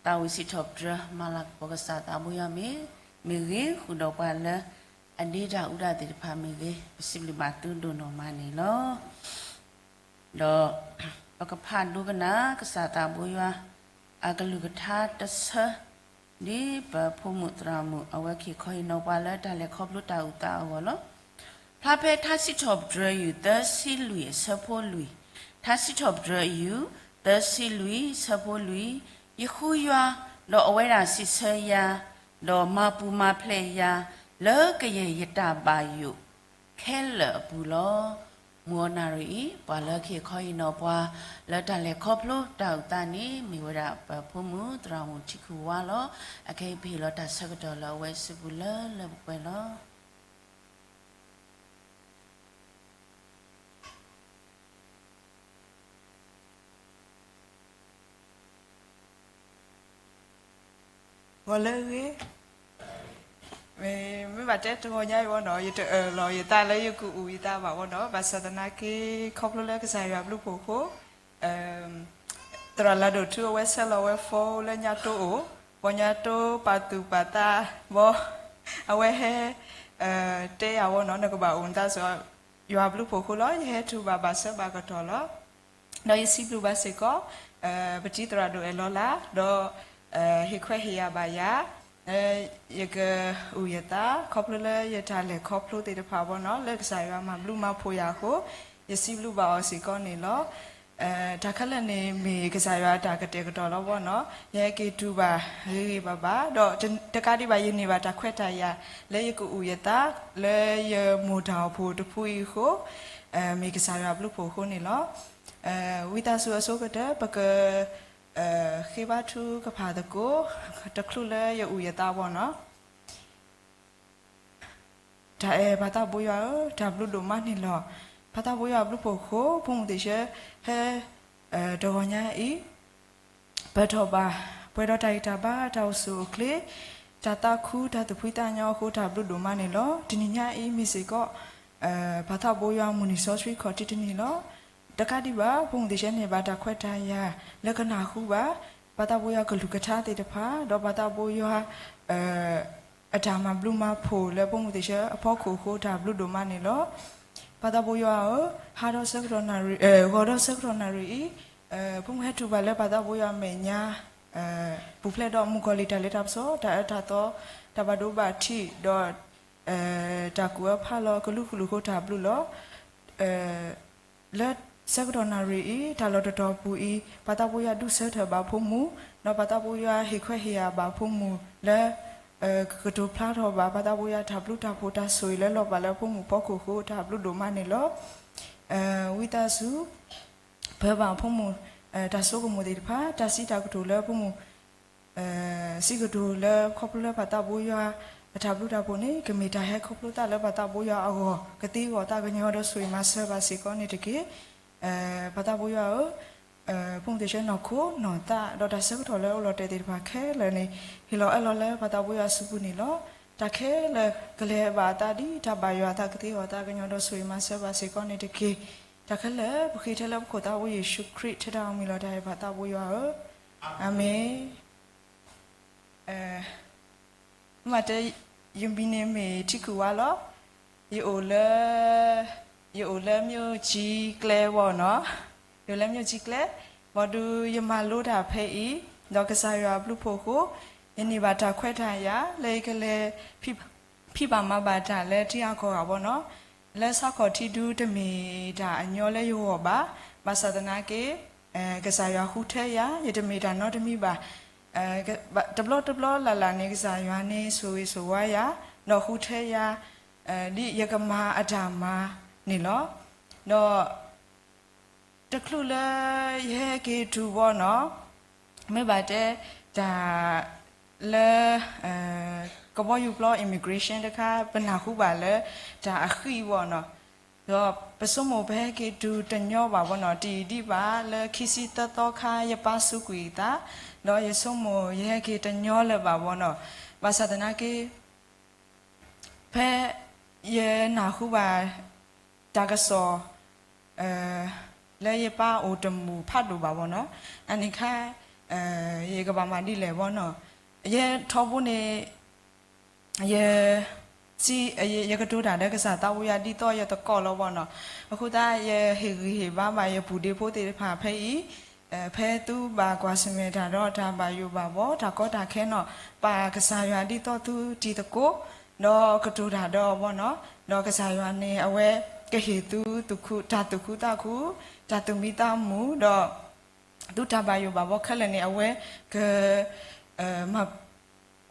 ตาวิสิทบเจมาลักปกษาตาบุยามีรีขุดอกปาเลยอันนี้จะอุดาติดพามีรีสิบลิบาตุนนอมานี่ล้อดอกปกพานดูกันนะกษาตาบุยาอากลุกธาตุเสนี่ปะผู้มุตรามุเอาไว้ขี้คอยนอปาเลยแต่เลยครบลุตาอุตาเอาล้อพระเพททัสิทบเจอยู่เตสิลุยสะโพลุยทัสิทบเจอยู่เตสิลุยสะโพลุยยคุยว่าดอกเอาไว้ราสิเสยาดอกมาปูมาเพลยาเลิกเยยตาบายุแค่เลปูลอมัวนารีปาเลิกเขียคอยนอปว่าแล้วแต่เลยครบลูกดาวตานี้มีเวลาปะพูมุตรามุชิคุวาลอโอเคพี่เราตัดสักดอกเราไว้สิบุเลเลบุไปลอว่าเลยไม่บาดเจ็บตัวใหญ่ว่าเนาะอยู่รออยู่ตาแล้วอยู่กูอยู่ตาบอกว่าเนาะบาสตนาคีครบแล้วก็ใส่แบบลูกโป่งตราลาดูทั่วเวสเลเวฟแล้วญาติโอวันญาติปาตุปาตาบ่เอาไว้ให้เตะเอาเนาะนักบ่าวอุ่นตาสว่าอยู่แบบลูกโป่งแล้วให้ทูบาบาสบากระทอแล้วเนาะยี่สิบลูกบาสก็ปฏิตราดูเอลละดอฮิควเฮียบายายกอุยตาครบเลยยตาเล็กครบรู้ติดภาวะเนาะเล็กใส่ว่ามาบลูมาพูยาโคยสิบลูบ่าวสิก้อนนี่ล้อตาขันนี่มีกษัตริย์ตากระเตกตอแล้ววะเนาะยายกิตูบาเฮ้ยบ้าดอกตะการที่บายินีบาตาเควตายาเลยยกอุยตาเลยมูดาวพูดพูยโคมีกษัตริย์บลูพูโคนี่ล้อวิตาสุอโศกเดปะกခေဘထုကဖာတကိုတခလူလဲရဥယတာဘောနော်ဒါဘာတာဘူရဒါဘလူဒိုမနီလောဘာတာဘူရဘလူဖို့ခိုဖုန်တေရှဲဟဲဒေါ်ညာဤဘတ်တော်ပါပွဲတော်တိုက်တာပါတောက်စုကလေတာတာခုတာတဖွိတညောခိုဒါဘလူဒိုမနီလောဒီညညာဤမီစီကောဘာတာဘူရမူနီဆော့စရီခေါ်တီတနီလောตะกะดิบาพงดิเชเนบาตาควะตายาลักษณะคูบาปาตาโบยากลุกะทาติตะพาดอปาตาโบยาอะดามาบลูมาโพและพงดิเชอพอโคโคดาบลูโดมานี่ลอปาตาโบยาฮาดอสักรอนารีฮอดอสักรอนารีพงเฮตุบาและปาตาโบยาเมญาบุเพลดอมุกอลิตาเลตับโซตาตาโตตาบาโดบาทิดอตากัวพาลอกลุคุลุโคดาบลูลอและสักรอนารีตาลอดตอปูอีปาตาบุยาดุเสถบาพมูนอปาตาบุยาเฮควเฮียบาพมูและกระดูพลาทอบาปาตาบุยาทับลุตาโพตาสวยและลอบาแล้วพมูปอโคโคทับลุโดมาเนลวิตาสุเพื่อบาพมูตาโซกโมเดพาตาสิตากระดูแล้วพมูสิกระดูแล้วครอบแล้วปาตาบุยาทับลุตาโพนี่ก็มีตาให้ครบลุตาแล้วปาตาบุยาเอากะตีกอตาก็ยอดสวยมาเซบาสิกอนี่ตะกี้ปาตาบุยาพงเดชนอคูนอตาดอดาเซกทอแล้วลอเตติพาแค่เลยนี่ฮิโลเอลเลปาตาบุยาสุบุนี่ลอตาแค่เลยกเลบาตาดีตาบายาตากติวตากญอดสวยมาเซบาสิกอนี่ตะกี้ตาแค่เลยบุคีเทลบโคตาวุยชุคริตดามิลอได้ปาตาบุยาอาเมมาเตยุมบิเนเมทิคุวาลอยูโอเลမျိုးကြီးကလဲပေါ့နော်ယူလဲမျိုးကြီးကလဲဘောဒူယမလို့တာဖဲဤတော့ကစားရဘလူဖို့ကိုယနေ့ဘာတာခွဲထားရလေကလဲဖိပါမဘာတာလဲတရားခေါ်တာပေါ့နော်လဲဆောက်ခေါ်တီဒူတမီဒါအညောလဲရောပါမသဒနာကေကစားရခုထဲရယတမီဒါနော်တမီပါတဘလလာနေကစားရနေဆိုဝါရနော်ခုထဲရဒီယကမာအဒါမာนี่เนาะเนาะตะคลุละเยเกตูบ่เนาะไม่บาดแต่ดาละก็บ่อยู่ปลอ immigration ตะค่ะปัญหาคู่บาละดาอะขี้บ่เนาะก็ปะสมโมเบเกตูตะญอบ่เนาะตีดิบาละคิสิตะตอคายปาสุกุยตาเนาะยสมโมเยเกตะญอละบ่เนาะภาษาตนะเกเพเยนาคู่บาตากะซอ လဲရပါအိုတမူဖတ်လို့ပါဘောနော်အနိခရေကဘာမဒီလေဘောနော်ရေထောဖို့နေရေစီရေကတူတာတဲ့ကစားတာဝရဒီတော့ရတကောလောဘောနော်အခုဒါရေဟေဘာမရေဘူးဒီဖို့တေဖာဖဲဤဖဲသူပါကွာစမေတာတော့ဒါပါယူပါဘောဒါကောတာခဲနော်ပါကစားရဒီတော့သူဒီတကိုတော့ကတူတာတော့ဘောနော်တော့ကစားရနေအဝဲကဟေသူတုခုတာတုခုတာခုတာတုမိတာမူတော့ဒုတာပါယူပါဘောခက်လည်းနေအဝဲကမ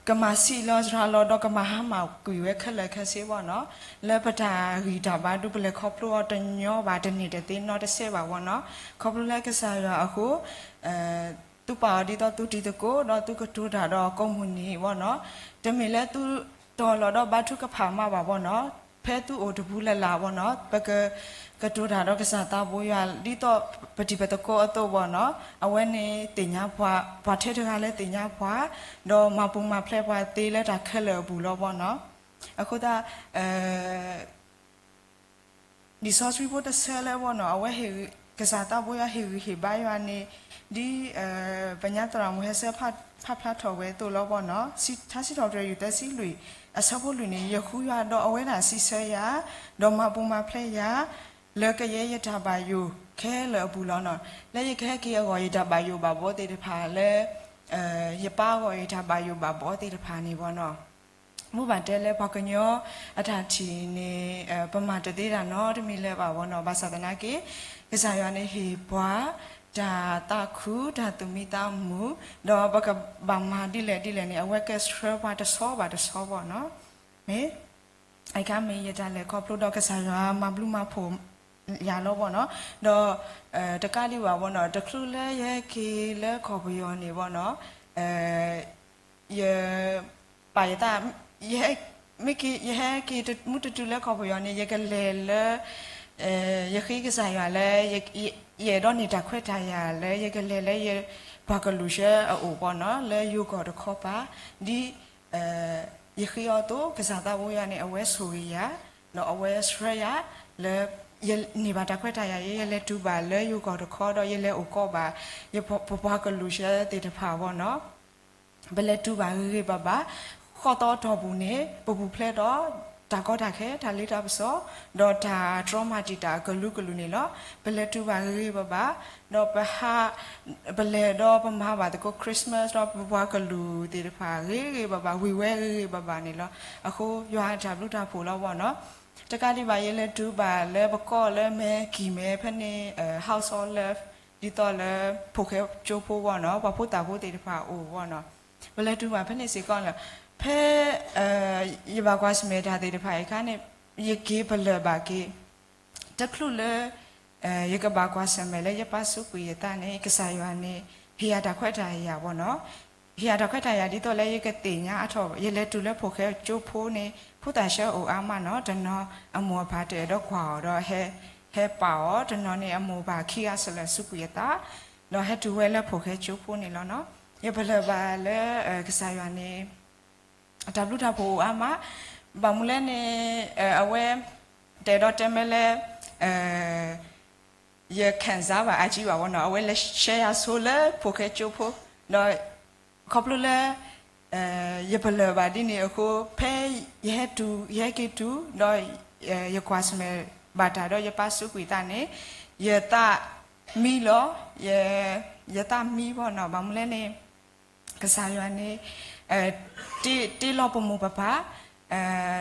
ကမစီလောစရာလောတော့ကမဟာမကွေဝဲခက်လည်းခက်စေဘောနော်လဲပတာရီတာပါဒုပလက်ခေါပလို့တညောပါတနေတဲ့တင်းတော့တစ်ဆက်ပါဘောနော်ခေါပလို့လက်ကစားရအခုသူပါဒီတော့သူတီတကိုတော့သူကတူတာတော့ကုံမှုနီဘောနော်တမီလဲသူတော်လောတော့ဘာထုကဖာမပါဘောနော်ဖဲသူအိုတဘူးလက်လာဘောနော်ပကတူတာတော့ကစားတာဘိုးရဒီတော့ပฏิပတ်ကောအတော့ဘောနော်အဝဲနေတင်ညာဖွာဘာထဲတကလည်းတင်ညာဖွာတော့မပုံမဖလက်ဖွာတေးလက်တာခက်လဘူးလောဘောနော်အခုဒါဒီ source report ဆဲလဲဘောနော်အဝဲဟေကစားတာဘိုးရဟေဘိုင်ဝနေဒီပညာတရာမဟဲဆဖတ်ဖတ်ထော်ဝဲတူလောဘောနော်စီထားစီတော်ရယူတဲ့စီလူအစဖို့လူနေရခူရတော့အဝဲတာစီဆဲရတော့မပုံမဖလက်ရလကရဲရတာပါယူခဲလဘူးလောနော်လဲရခဲကေရောရတာပါယူပါဘောတေတဖာလဲရပါရောရတာပါယူပါဘောတေတဖာနေဘောနော်မူပါတဲလဲဘောကညောအထာချီနေပမာတသေးတာနော်တမီလဲပါဘောနော်ဘာသာတနာကေကစားရနေဟေဘွားဒါတာခုဒါသူမိတာမူတော့ဘကဘာမာဒီလေနေအဝက်ကစထရပါတဆောဘောနော်မေအိုက်ကမေရတာလေကောပလိုတော့ကစားရမဘလူးမဖို့ရလောဘောနော်တော့တကလေးပါဘောနော်တခလူလဲရဲကေလဲခေါ်ပယောနေဘောနော်ရပါရတာရဲမိကေရဲကေမူတူလဲခေါ်ပယောနေရကလဲလဲရခိကစားရလဲရတော့နေတာခွဲထားရလဲရကလဲရဘာကလူရှဲအိုဘောနော်လဲယူကောတခေါ်ပါဒီရခိယောတော့ကစားတာဘောရနေအဝဲဆိုရနော်အဝဲစရရလဲရနေပါတခွဲထားရရလဲတူပါလဲယူကောတခေါ်တော့ရလဲအိုကောပါရဘာကလူရှဲတေတဖာဘောနော်ဘလဲတူပါရေပါပါခေါ်တော့ဘူးနေပပူဖလဲတော့တာကောတာခဲဒါလေးတာပစောတော့ဒါ trauma တီတာဂလူနေလောဘလဲတူပါရေပါပါတော့ပဟာဘလဲတော့ပမာပါတကော Christmas တော့ဘွားဂလူတေတဖာရေပါပါဝီဝဲရေပါပါနေလောအခုရွာတာဘလူတာဖို့လောပေါ့နော်တကတိပါရဲလဲတူပါလဲဘကောလဲမဲကီမဲဖနေ house all left ဒီတော့လဲဖို့ခဲကျိုးဖို့ပေါ့နော်ဘာဖို့တာဖို့တေတဖာအိုပေါ့နော်ဘလဲတူပါဖနေစီကောလားဖဲရပါကွာစမေတာတေတဖာခါနဲ့ရကေဘလဘာကေတခလူလဲရကဘာကွာစမေလဲရပါစုကွေတာနဲ့ကစားရွာနဲ့ဟီယာတာခွက်တာရပါနော်ဟီယာတာခွက်တာရဒီတော့လဲရကတင်ညာအထော်ရလဲတူလဲဖို့ခဲကျိုးဖို့နေဖုတာရှောအိုအာမနော်တနော်အမောဖာတဲ့တော့ခွာတော့ဟဲပါတော့တနော်နေအမောပါခီယာဆလဲစုကွေတာတော့ဟဲတူဝဲလဲဖို့ခဲကျိုးဖို့နေလောနော်ရဘလဘာလဲကစားရွာနဲ့တဘလူတာဖို့အမဘာမလဲနေအဝဲတဲတော့တမဲလဲရခံစားပါအကြည့်ပါဘောနော်အဝဲလဲ share ဆိုလဲဖို့ခဲချိုးဖို့တော့ခေါပလူလဲရပလဘာဒီနေအခုဖဲရကေတူတော့ရကွာစမဲဘာတာတော့ရပါစုကွေတာနေရတာမီလောရတာမီဘောနော်ဘာမလဲနေကစားရနေတီလောပမူပပ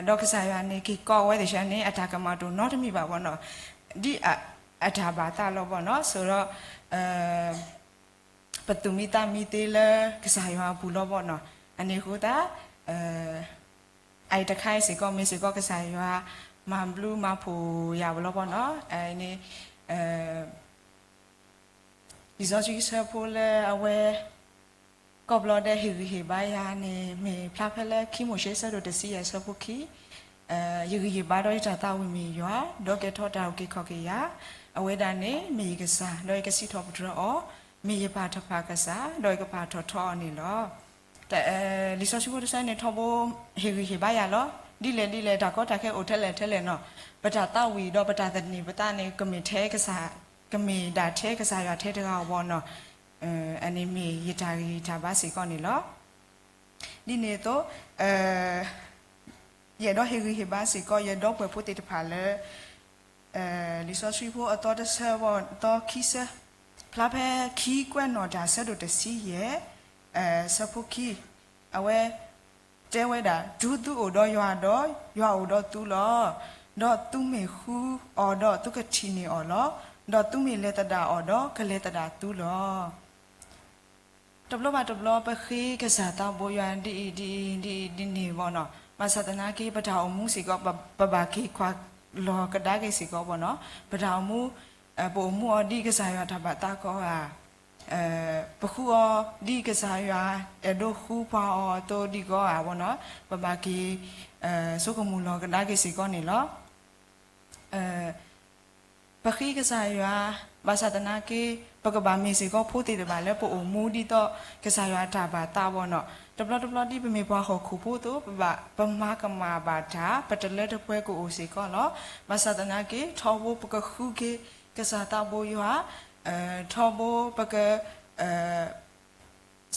ဒေါကစားရနေကီကောဝဲတဲ့ရှာနေအထာကမတူနော်တမိပါဘောနော်ဒီအထာဘာတာလောဘောနော်ဆိုတော့ပတူမီတာမီတေလကစားရဘူးလောဘောနော်အနေခုတာအိုက်တခိုင်စီကောမီစီကောကစားရမန်ဘလူးမဖူရဘလောဘောနော်နေဒီဇောကြီးဆဖိုလေအဝဲကောဘလတဲ့ဟီဘာယာနေမေဖလာဖလဲခီမိုရှေဆာဒိုတစီရဆဖူခီဟီဘာတော့တာတာဝီမီရွာဒေါကေထောတာကေခော်ကေယာအဝဲတာနေမေကစားလောကစီထောပဒရောမေရပါထဖာကစားလောကပါထောထောနေလောလီဆိုရှိဖို့ဆိုင်နေထောဘဟီဘာယာလော ဒီလေဒါကောတာခဲအိုထဲလေနော်ပတာတဝီတော့ပတာတနီပတာနေကမေထဲကစားကမေဒါထဲကစားရထဲတကောဘောနော်အနီမီရတာရီတာပါစီကောနေလောဒီနေတော့ရတော့ဟေရီဟေပါစီကောရတော့ပွဲပိုတေတဖာလေလီဆိုဆွေဖို့အတော်တဆဘောတော့ခီဆဖလာဖဲခီကွက်နော်ဒါဆက်တို့တစီရဲ့စဖုခီအဝဲတဲဝဲတာဒူတူအိုတော့ရွာအိုတော့တူလောတော့တူမေခူအော်တော့သူကချီနေအော်လောတော့တူမေလေတတာအော်တော့ကလေတတာတူလောတဘလပခေကစားတော့ဘယန်ဒီနေဘောနော်မဆတနာကေပထောင်မှုစီကပဘာကေခွာလောကဒါကေစီကဘောနော်ပထောင်မှုပုံမှုအဒီကစားရတာဘာတာကောဟာပခုဒီကစားရဒိုခူပါတော့ဒီကောဟာဘောနော်ပဘာကေစုကမှုလောကဒါကေစီကောနေလောပခိကစားရဘာသာတနာကေပကဘာမေစီကောဖိုးတေတပါလဲပို့မူဒီတော့ကစားရတာဘာတာဘောနော်တဘလဒီပမေပွားဟောခုဖို့တော့ပမာကမာဘာတာပတလက်တပွဲကိုအိုစီကောနော်ဘာသာတနာကေထောဘပကခုကေကစားတာဘောယထောဘပက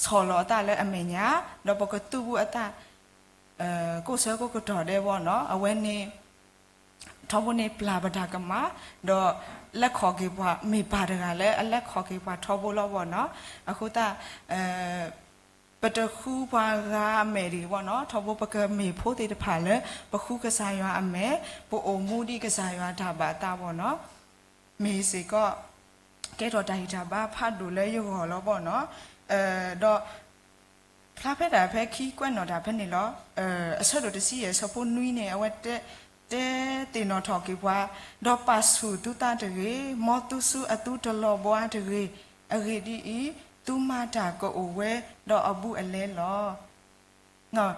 ဆောလောတာလဲအမေညာတော့ပကတူဘူးအတာကိုဆဲကိုတော်တယ်ဘောနော်အဝဲနေထောဘနေပလာပဒါကမာတော့လက်ခေါ်ကေပွားမေပါတကလည်းအလက်ခေါ်ကေပွားထောဘလောဘောနော်အခုတာပတခုပါကအမေဒီဘောနော်ထောဘပကမေဖို့တေတဖာလဲပခုကစားရအမေပိုအိုမူဒီကစားရတာဘာတာဘောနော်မေစီကကဲတော့တိုင်တာဘာဖတ်လို့လဲရောလောဘောနော်တော့ဖလာဖက်တာဖက်ခီကွက်နော်ဒါဖက်နေလောအဆက်တို့တစီရစဖို့နွီးနေအဝက်တဲ့တေနော်ထော်ကေပွားတော့ပတ်စုတူတာတရေမောတုစုအတူတလောဘွားတရေအရေဒီတူမာတာကိုအဝဲတော့အဘူးအလဲလောနော်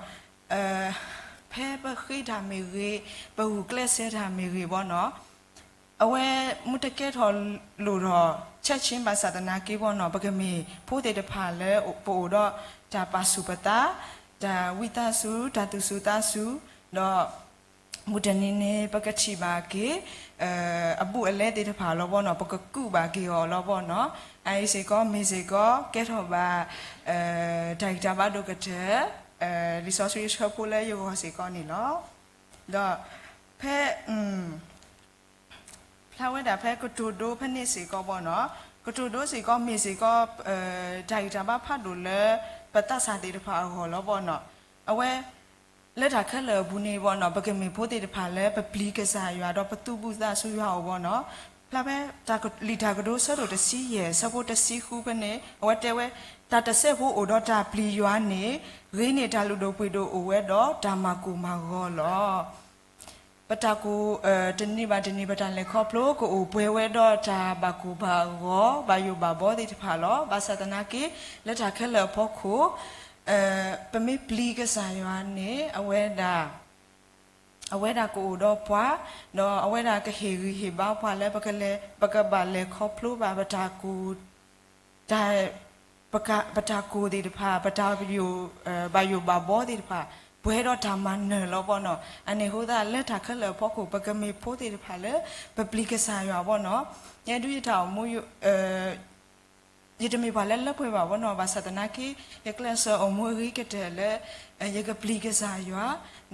ဖဲပခိတာမေရေပဟုကလက်ဆဲတာမေရေဘောနော်အဝဲမုတကဲထော်လူတော့ချက်ချင်းပါသဒနာကေဘောနော်ပကမေဖိုးတေတဖာလဲပို့တော့ဒါပါစုပတာဒါဝိတဆုဓာတုစုတာစုတော့မုဒနီနေပကချိပါကေအပုအလဲတေတဖာလောဘောနော်ပကကုပါကေရောလောဘောနော်အိုင်စေကောမေစေကောကဲထော်ပါဒိုက်တာဘာဒုကတဲ့resource ရှော့ပိုလဲယောစေကောနေလောတော့ဖဲဖလာဝဲတာဖဲကတူဒိုဖနေစေကောဘောနော်ကတူဒိုစေကောမေစေကောဒိုက်တာဘာဖတ်လို့လဲပတ္တစာတေတဖာဟောလောဘောနော်အဝဲလက်ထာခက်လဘူးနေဘောနော်ပကမေဖို့တေတဖာလဲပပလီကစားရွာတော့ပတူဘူးသားဆူရွာဘောနော်ဖလာပဲတာလီတာကဒိုဆဒိုတစီရဲ့ဆဖို့တစီခုပဲနေအဝဲတဲဝဲတာတဆက်ဖို့အိုတော့တာပလီရွာနေရင်းနေတာလူတို့ပွေတို့အိုဝဲတော့ဒါမကူမာဂောလောပတာကိုတနိဘာတန်လေခေါပလို့ကိုအိုပွဲဝဲတော့ဒါဘကူဘာဂောဘာယုဘာဘောတေတဖာလောဘာသတနာကေလက်ထာခက်လဖို့ခုပမေပလီကစားရွာနေအဝဲဒါကိုတော့ပွားတော့အဝဲဒါကဟေရီဟေဘာပွားလဲပကဘာလဲခေါပလို့ဘာပတာကိုဒါပတာကိုဒီတဖာပတာဘီယိုဘာယိုဘာဘောဒီတဖာဘွဲတော့ဓမ္မနယ်လောပေါ့နော်အနေဟိုဒါလက်ထာခက်လဖို့ကိုပကမေဖို့ဒီတဖာလဲပပလီကစားရွာပေါ့နော်ညတူရထောင်မူယတမေပါလဲလက်ပွဲပါဘောနော်ဘာသဒနာကေယကလဆောအမွေရီကတဲ့လဲယကပလီကစားရွာ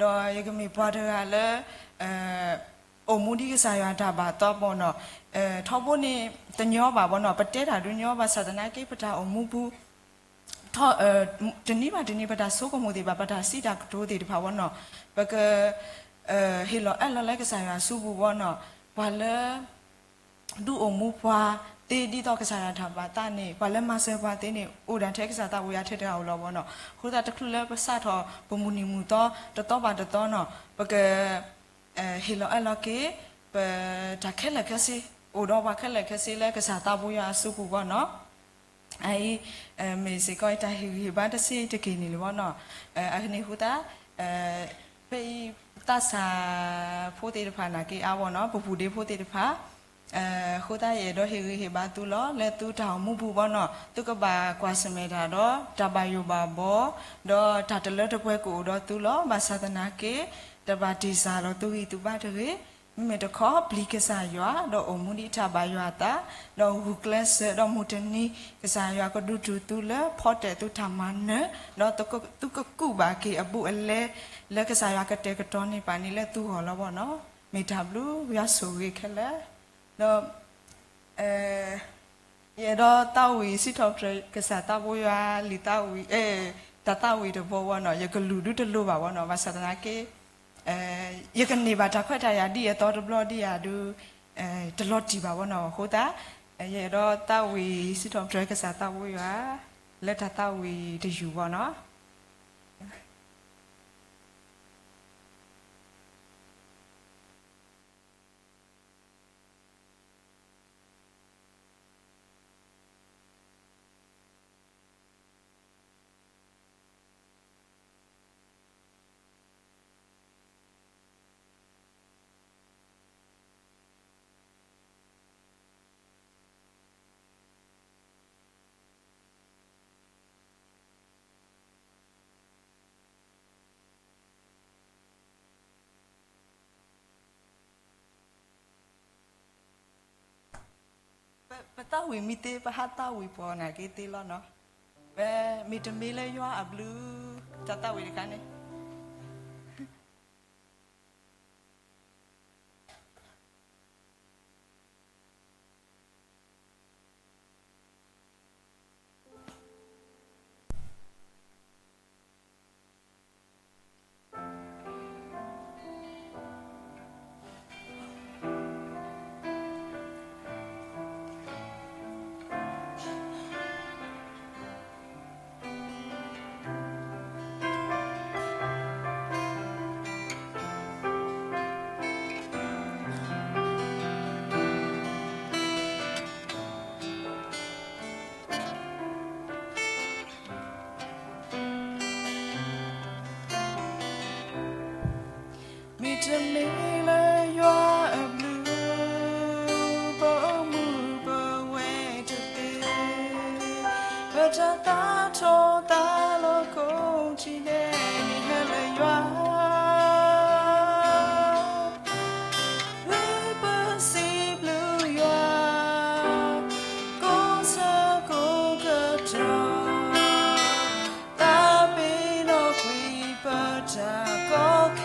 တော့ယကမေပွားတဲ့ကလဲအမူဒီကစားရွာတာဘာတော့ပေါ့နော်ထောက်ဖို့နေတညောပါဘောနော်ပတဲတာဒညောဘာသဒနာကေပတာအမူဘူးထောတနိပတာဆိုကမှုဒီဘာပတာစီတာကတိုးဒီတဖာဘောနော်ဘကဟီလောအဲ့လောလိုက်ကစားရွာစုဘူးဘောနော်ဘာလဲဒူအမူပွားတေဒီတော့ကစားရတာပါတာနေဘာလဲမဆဲပါတင်းနေအိုဒန်ထဲကစားတာဝရထက်တဲ့အောင်လောဘောနော်ခိုးတာတခုလဲပစထောပမူနီမူတော့တော့ပါတော့နော်ဘကဟီလောအလောကေပတာခဲလကစီအိုတော့ဘာခဲလကစီလဲကစားတာဘူးရစုကူဘောနော်အဲမေစီကိုတာဟီဘာတစီတကင်းနေလောနော်အခနေဟူတာပေတာစာဖိုတေတဖာနာကေအဘောနော်ပပူဒေဖိုတေတဖာခိုးတာရဲ့တော့ဟေဘာတူလောလဲတူတောင်မှုဘူးဘောနော်သူကဘာကွာစမဲတာတော့တဘယုဘာဘောတော့တတလတပွဲကိုတော့တူလောဘာသဒနာကေ တဘာဒီစာတော့သူဟီသူပါတရေမိမတခေါ်ပလီကစားရွာတော့အမှုဒီထဘာရွာတာတော့ဟူကလစ်တော့မူတနီကစားရွာကဒူတူတူလဲဖော့တဲ့သူထမန်နော်တော့သူကကူပါကေအပူအလဲလက်ကစားရွာကတဲ့ကတော့နေပါနေလဲသူဟောလောပေါ့နော်မေတာဘလူးရဆိုဝေခလဲတော့ရတော့တောက်ဝီစီထောက်တဲ့ကစားတောက်ဘွာလီတောက်ဝီတတဝီတဘောဝနော်ရကလူဒုတလူပါဘောနော်ဘာသနာကေရကနေပါတခွက်တရဒီရတော်တဘလဒီရဒူတလော့တီပါဘောနော်ဟိုတာရတော့တောက်ဝီစီထောက်တဲ့ကစားတောက်ဘွာလက်ထတောက်ဝီတယူဘောနော်ปะตาวิมิเตปะหาตาวิปอนะเกเตลอเนาะเวมีตะเมเลยัวอับลูตาตาวิกันเนี่ยมีตะเมเลยัวอับลูบ่มูบ่เวตะเตปะตาตาโทตาโลโกจิเนนี่ฮะเลยัวเวปะซีบลูยัวโกซาโกกะจอตาเปโลควีปะตาโกเค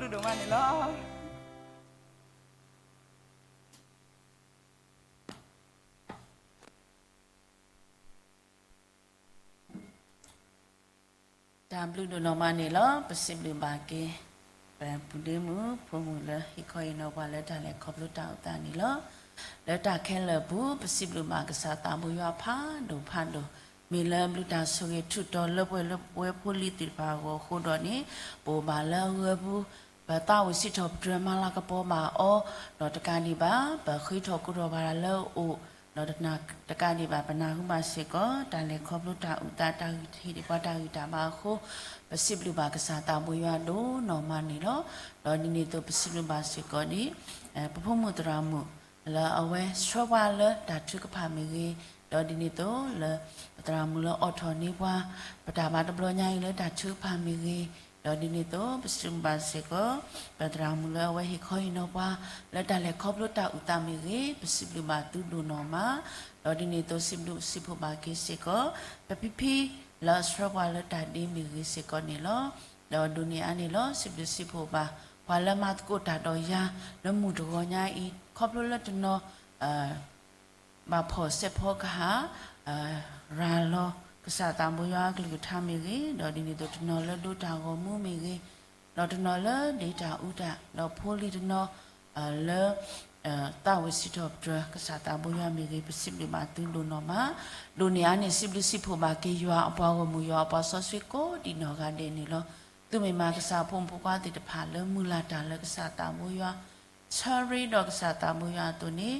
W đồ mà này lo Tam blu do no ma ne lo pasim lu ba ke pa pu de mu phu mu le hi khoi no ba le ta le khop lu ta ta ni lo le ta khen le bu pasim lu ma ka sa ta mu ya pha do pha do mi le blu ta so ge thu to le we phu li ti ba go khu do ni po ba le we bu ba ta wi si tho dra ma la ka po ma o no ta ka ni ba ba khi tho ku do ba le o no ta ta ka ni ba pa na hu ma se ko ta le khop lu ta u ta ta thi di pa ta hu ta ma khu pasim lu ba ka sa ta mu ya do no ma ni lo lo ni ni to pasim lu ba se ko ni pa phu mu tra mu la awe shwa ba le ta thu ka pha mi ge lo di ni to le tra mu lo o tho ni bwa pa ta ba to blo nya le ta thu pha mi ge lo di ni to pasim ba se ko pa tra mu lo awe hi khoi no bwa le ta le khop lu ta u ta mi ge pasim lu ba tu do no ma lo di ni to sim lu si phu ba ke se ko pa pi pi la shwa ba le ta di mi ge se ko ni lo lo du ni ani lo sim lu si phu ba wa la ma ko ta do ya lo mu do nya i khop lu le to no ba pho se pho ka ha ra lo ka sa ta mu ya ka lu tha mi ge do di ni to no le do ta go mu mi ge lo to no le de ta u ta lo pho li to no le ta wi si to dra ka sa ta mu ya mi ge pasim li ma tu do no ma do ni ani sim li si pho ba ke ywa a pa go mu ywa pa so swi ko di no ga de ni lo tu me ma ka sa phom phu kwa ti ta pha le mu la ta le ka sa ta mu ywa chari do ka sa ta mu ywa to ni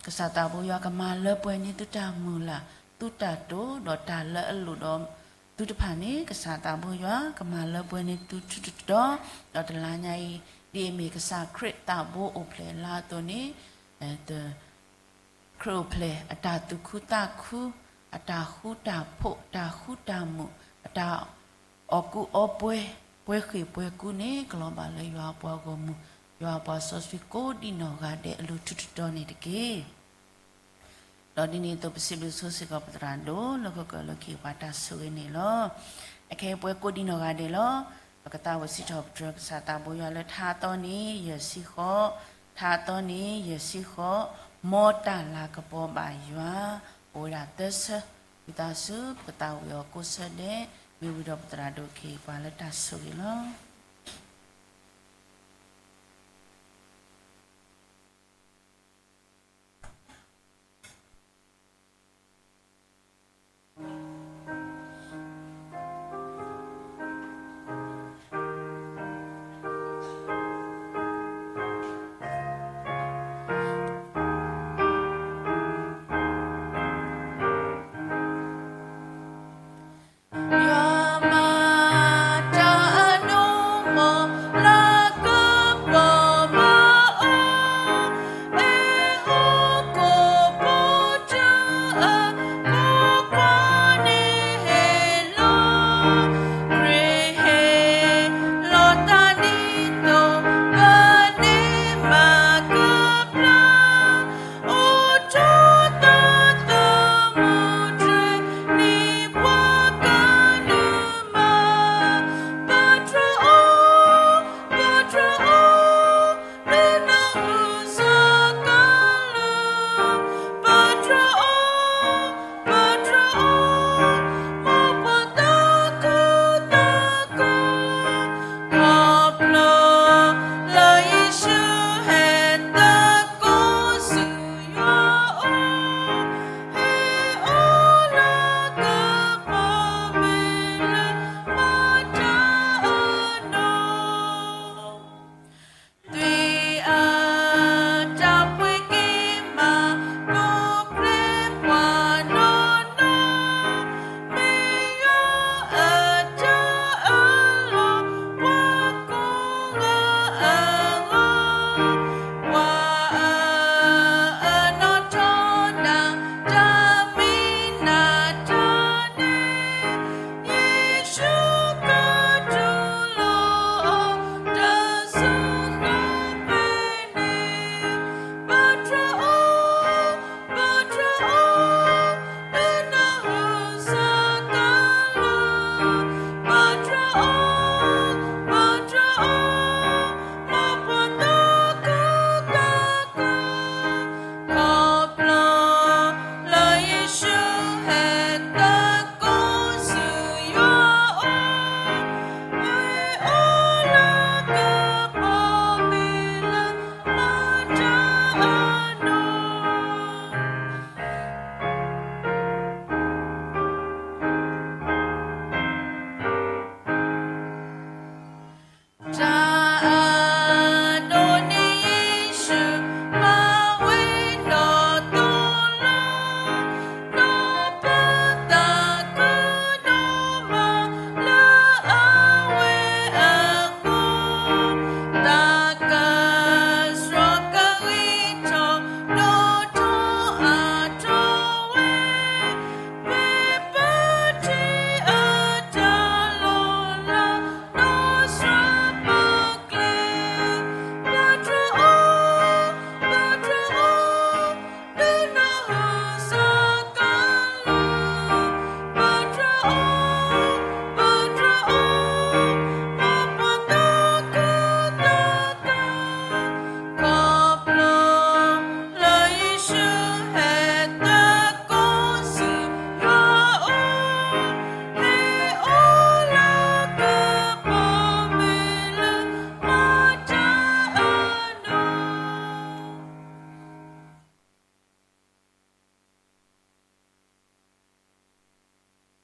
ka sa ta mu ywa ka ma le pwe ni tu ta mu la tu ta to do ta le lu do tu ta pha ni ka sa ta mu ywa ka ma le pwe ni tu tu do do ta la nya i di me ka sa crit ta bo o ple la to ni the crow play အတာတုခုတခုအတာခုတာဖို့တာခုတာမှုအတာအကူအပွဲခိပွဲကူနေကလောပါလေရွာပွားကိုမှုရွာပါဆော့ဆွီကိုဒီနော်ကတဲ့အလူထွတ်တော်နေတကေတော်ဒီနေတော့ပစီလူဆိုစကပတရန်ဒိုလကကလခိပါတာဆွေနေလောအခဲပွဲကိုဒီနော်ကတဲ့လောကတာဝစီတော့ဒရက်စာတာဘွာလထာတော်နေရစီခောထာတော်နေရစီခောမောတာလာကပေါ်ပါရွာအိုရာသက်စဝိတာစုပတာဝယောကိုစတဲ့မိဝိတော်ပတရာဒုခေပါလတာဆုရလော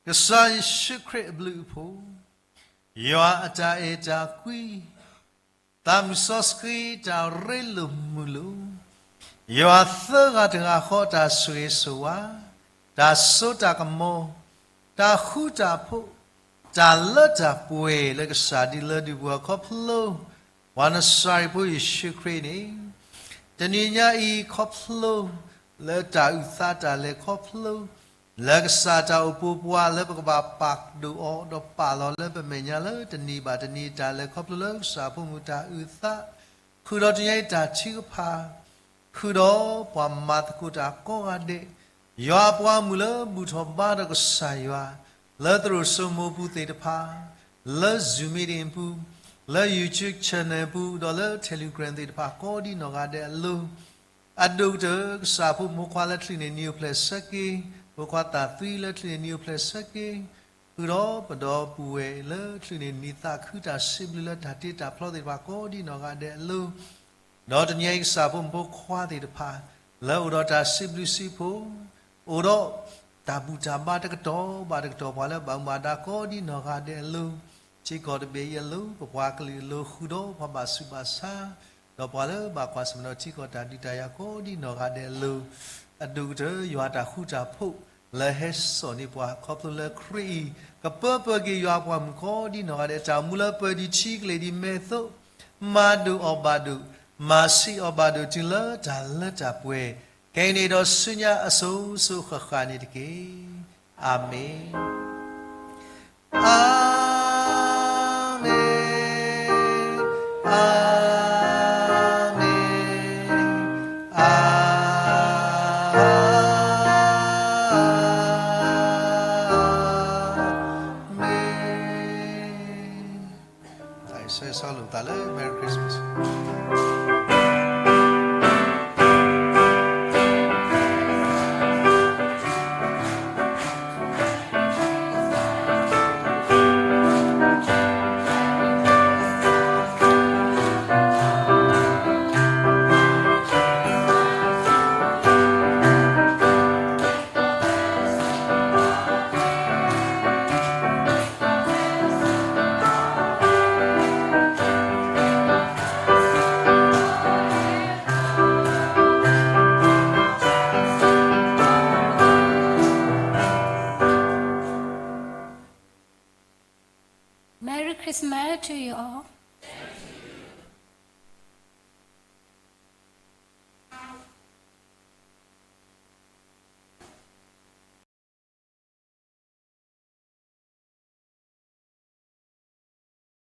个山是克布鲁普，要扎一扎贵，当索斯贵扎瑞鲁木鲁，要色个这个好扎水手啊，扎手扎个毛，扎胡扎普，扎勒扎不会那个沙地勒的我可不喽，完了沙不也是克呢，这你家一可不喽，勒扎乌萨扎勒可不喽。Lag saja upupua le bapak do do palo le pemenya le teni ba teni ta le khop le sa pu mu ta utha khu do tnyai ta chi pha khu do pwa ma ku ta ko ga de ywa pwa mu le bu tho ba da ko sa ywa le tro so mo pu te ta pha le zoom in pu le YouTube channel pu do le Telegram te ta pha ko di no ga de lo adu de sa pu mo kwa le tli ne new place sakiบกว่าตาตุยเลือดนิวเพลสเกคือรอปดอปูเอเลือดนิตาคือตาสิบเลือดทัดที่ตาพลอติบาโกดีนอกาเดลูดอตเนียกสาบุมบกควาติดพาแล้วอุดตาสิบลิสิโพอุดตาบูจาบาตกตอบาตกตอพาแล้วบางบาดาโกดีนอกาเดลูชิกอดเบียลูปวากลีลูคือรอพาบาสุบาซาดอพาแล้วบาควาสมโนชิกอตาดิตายาโกดีนอกาเดลูอดูเธอยาตาคู่จาพุle heso ni bwa khop le kri ka papa ge ya bwa mko di no ga ta mula pa di chi le di me tho ma du obadu ma si obadu ti le ta le ta pwe ke ni do sunya aso su kha kha ni de ke amen amen Merry Christmas. Merry Christmas to you all.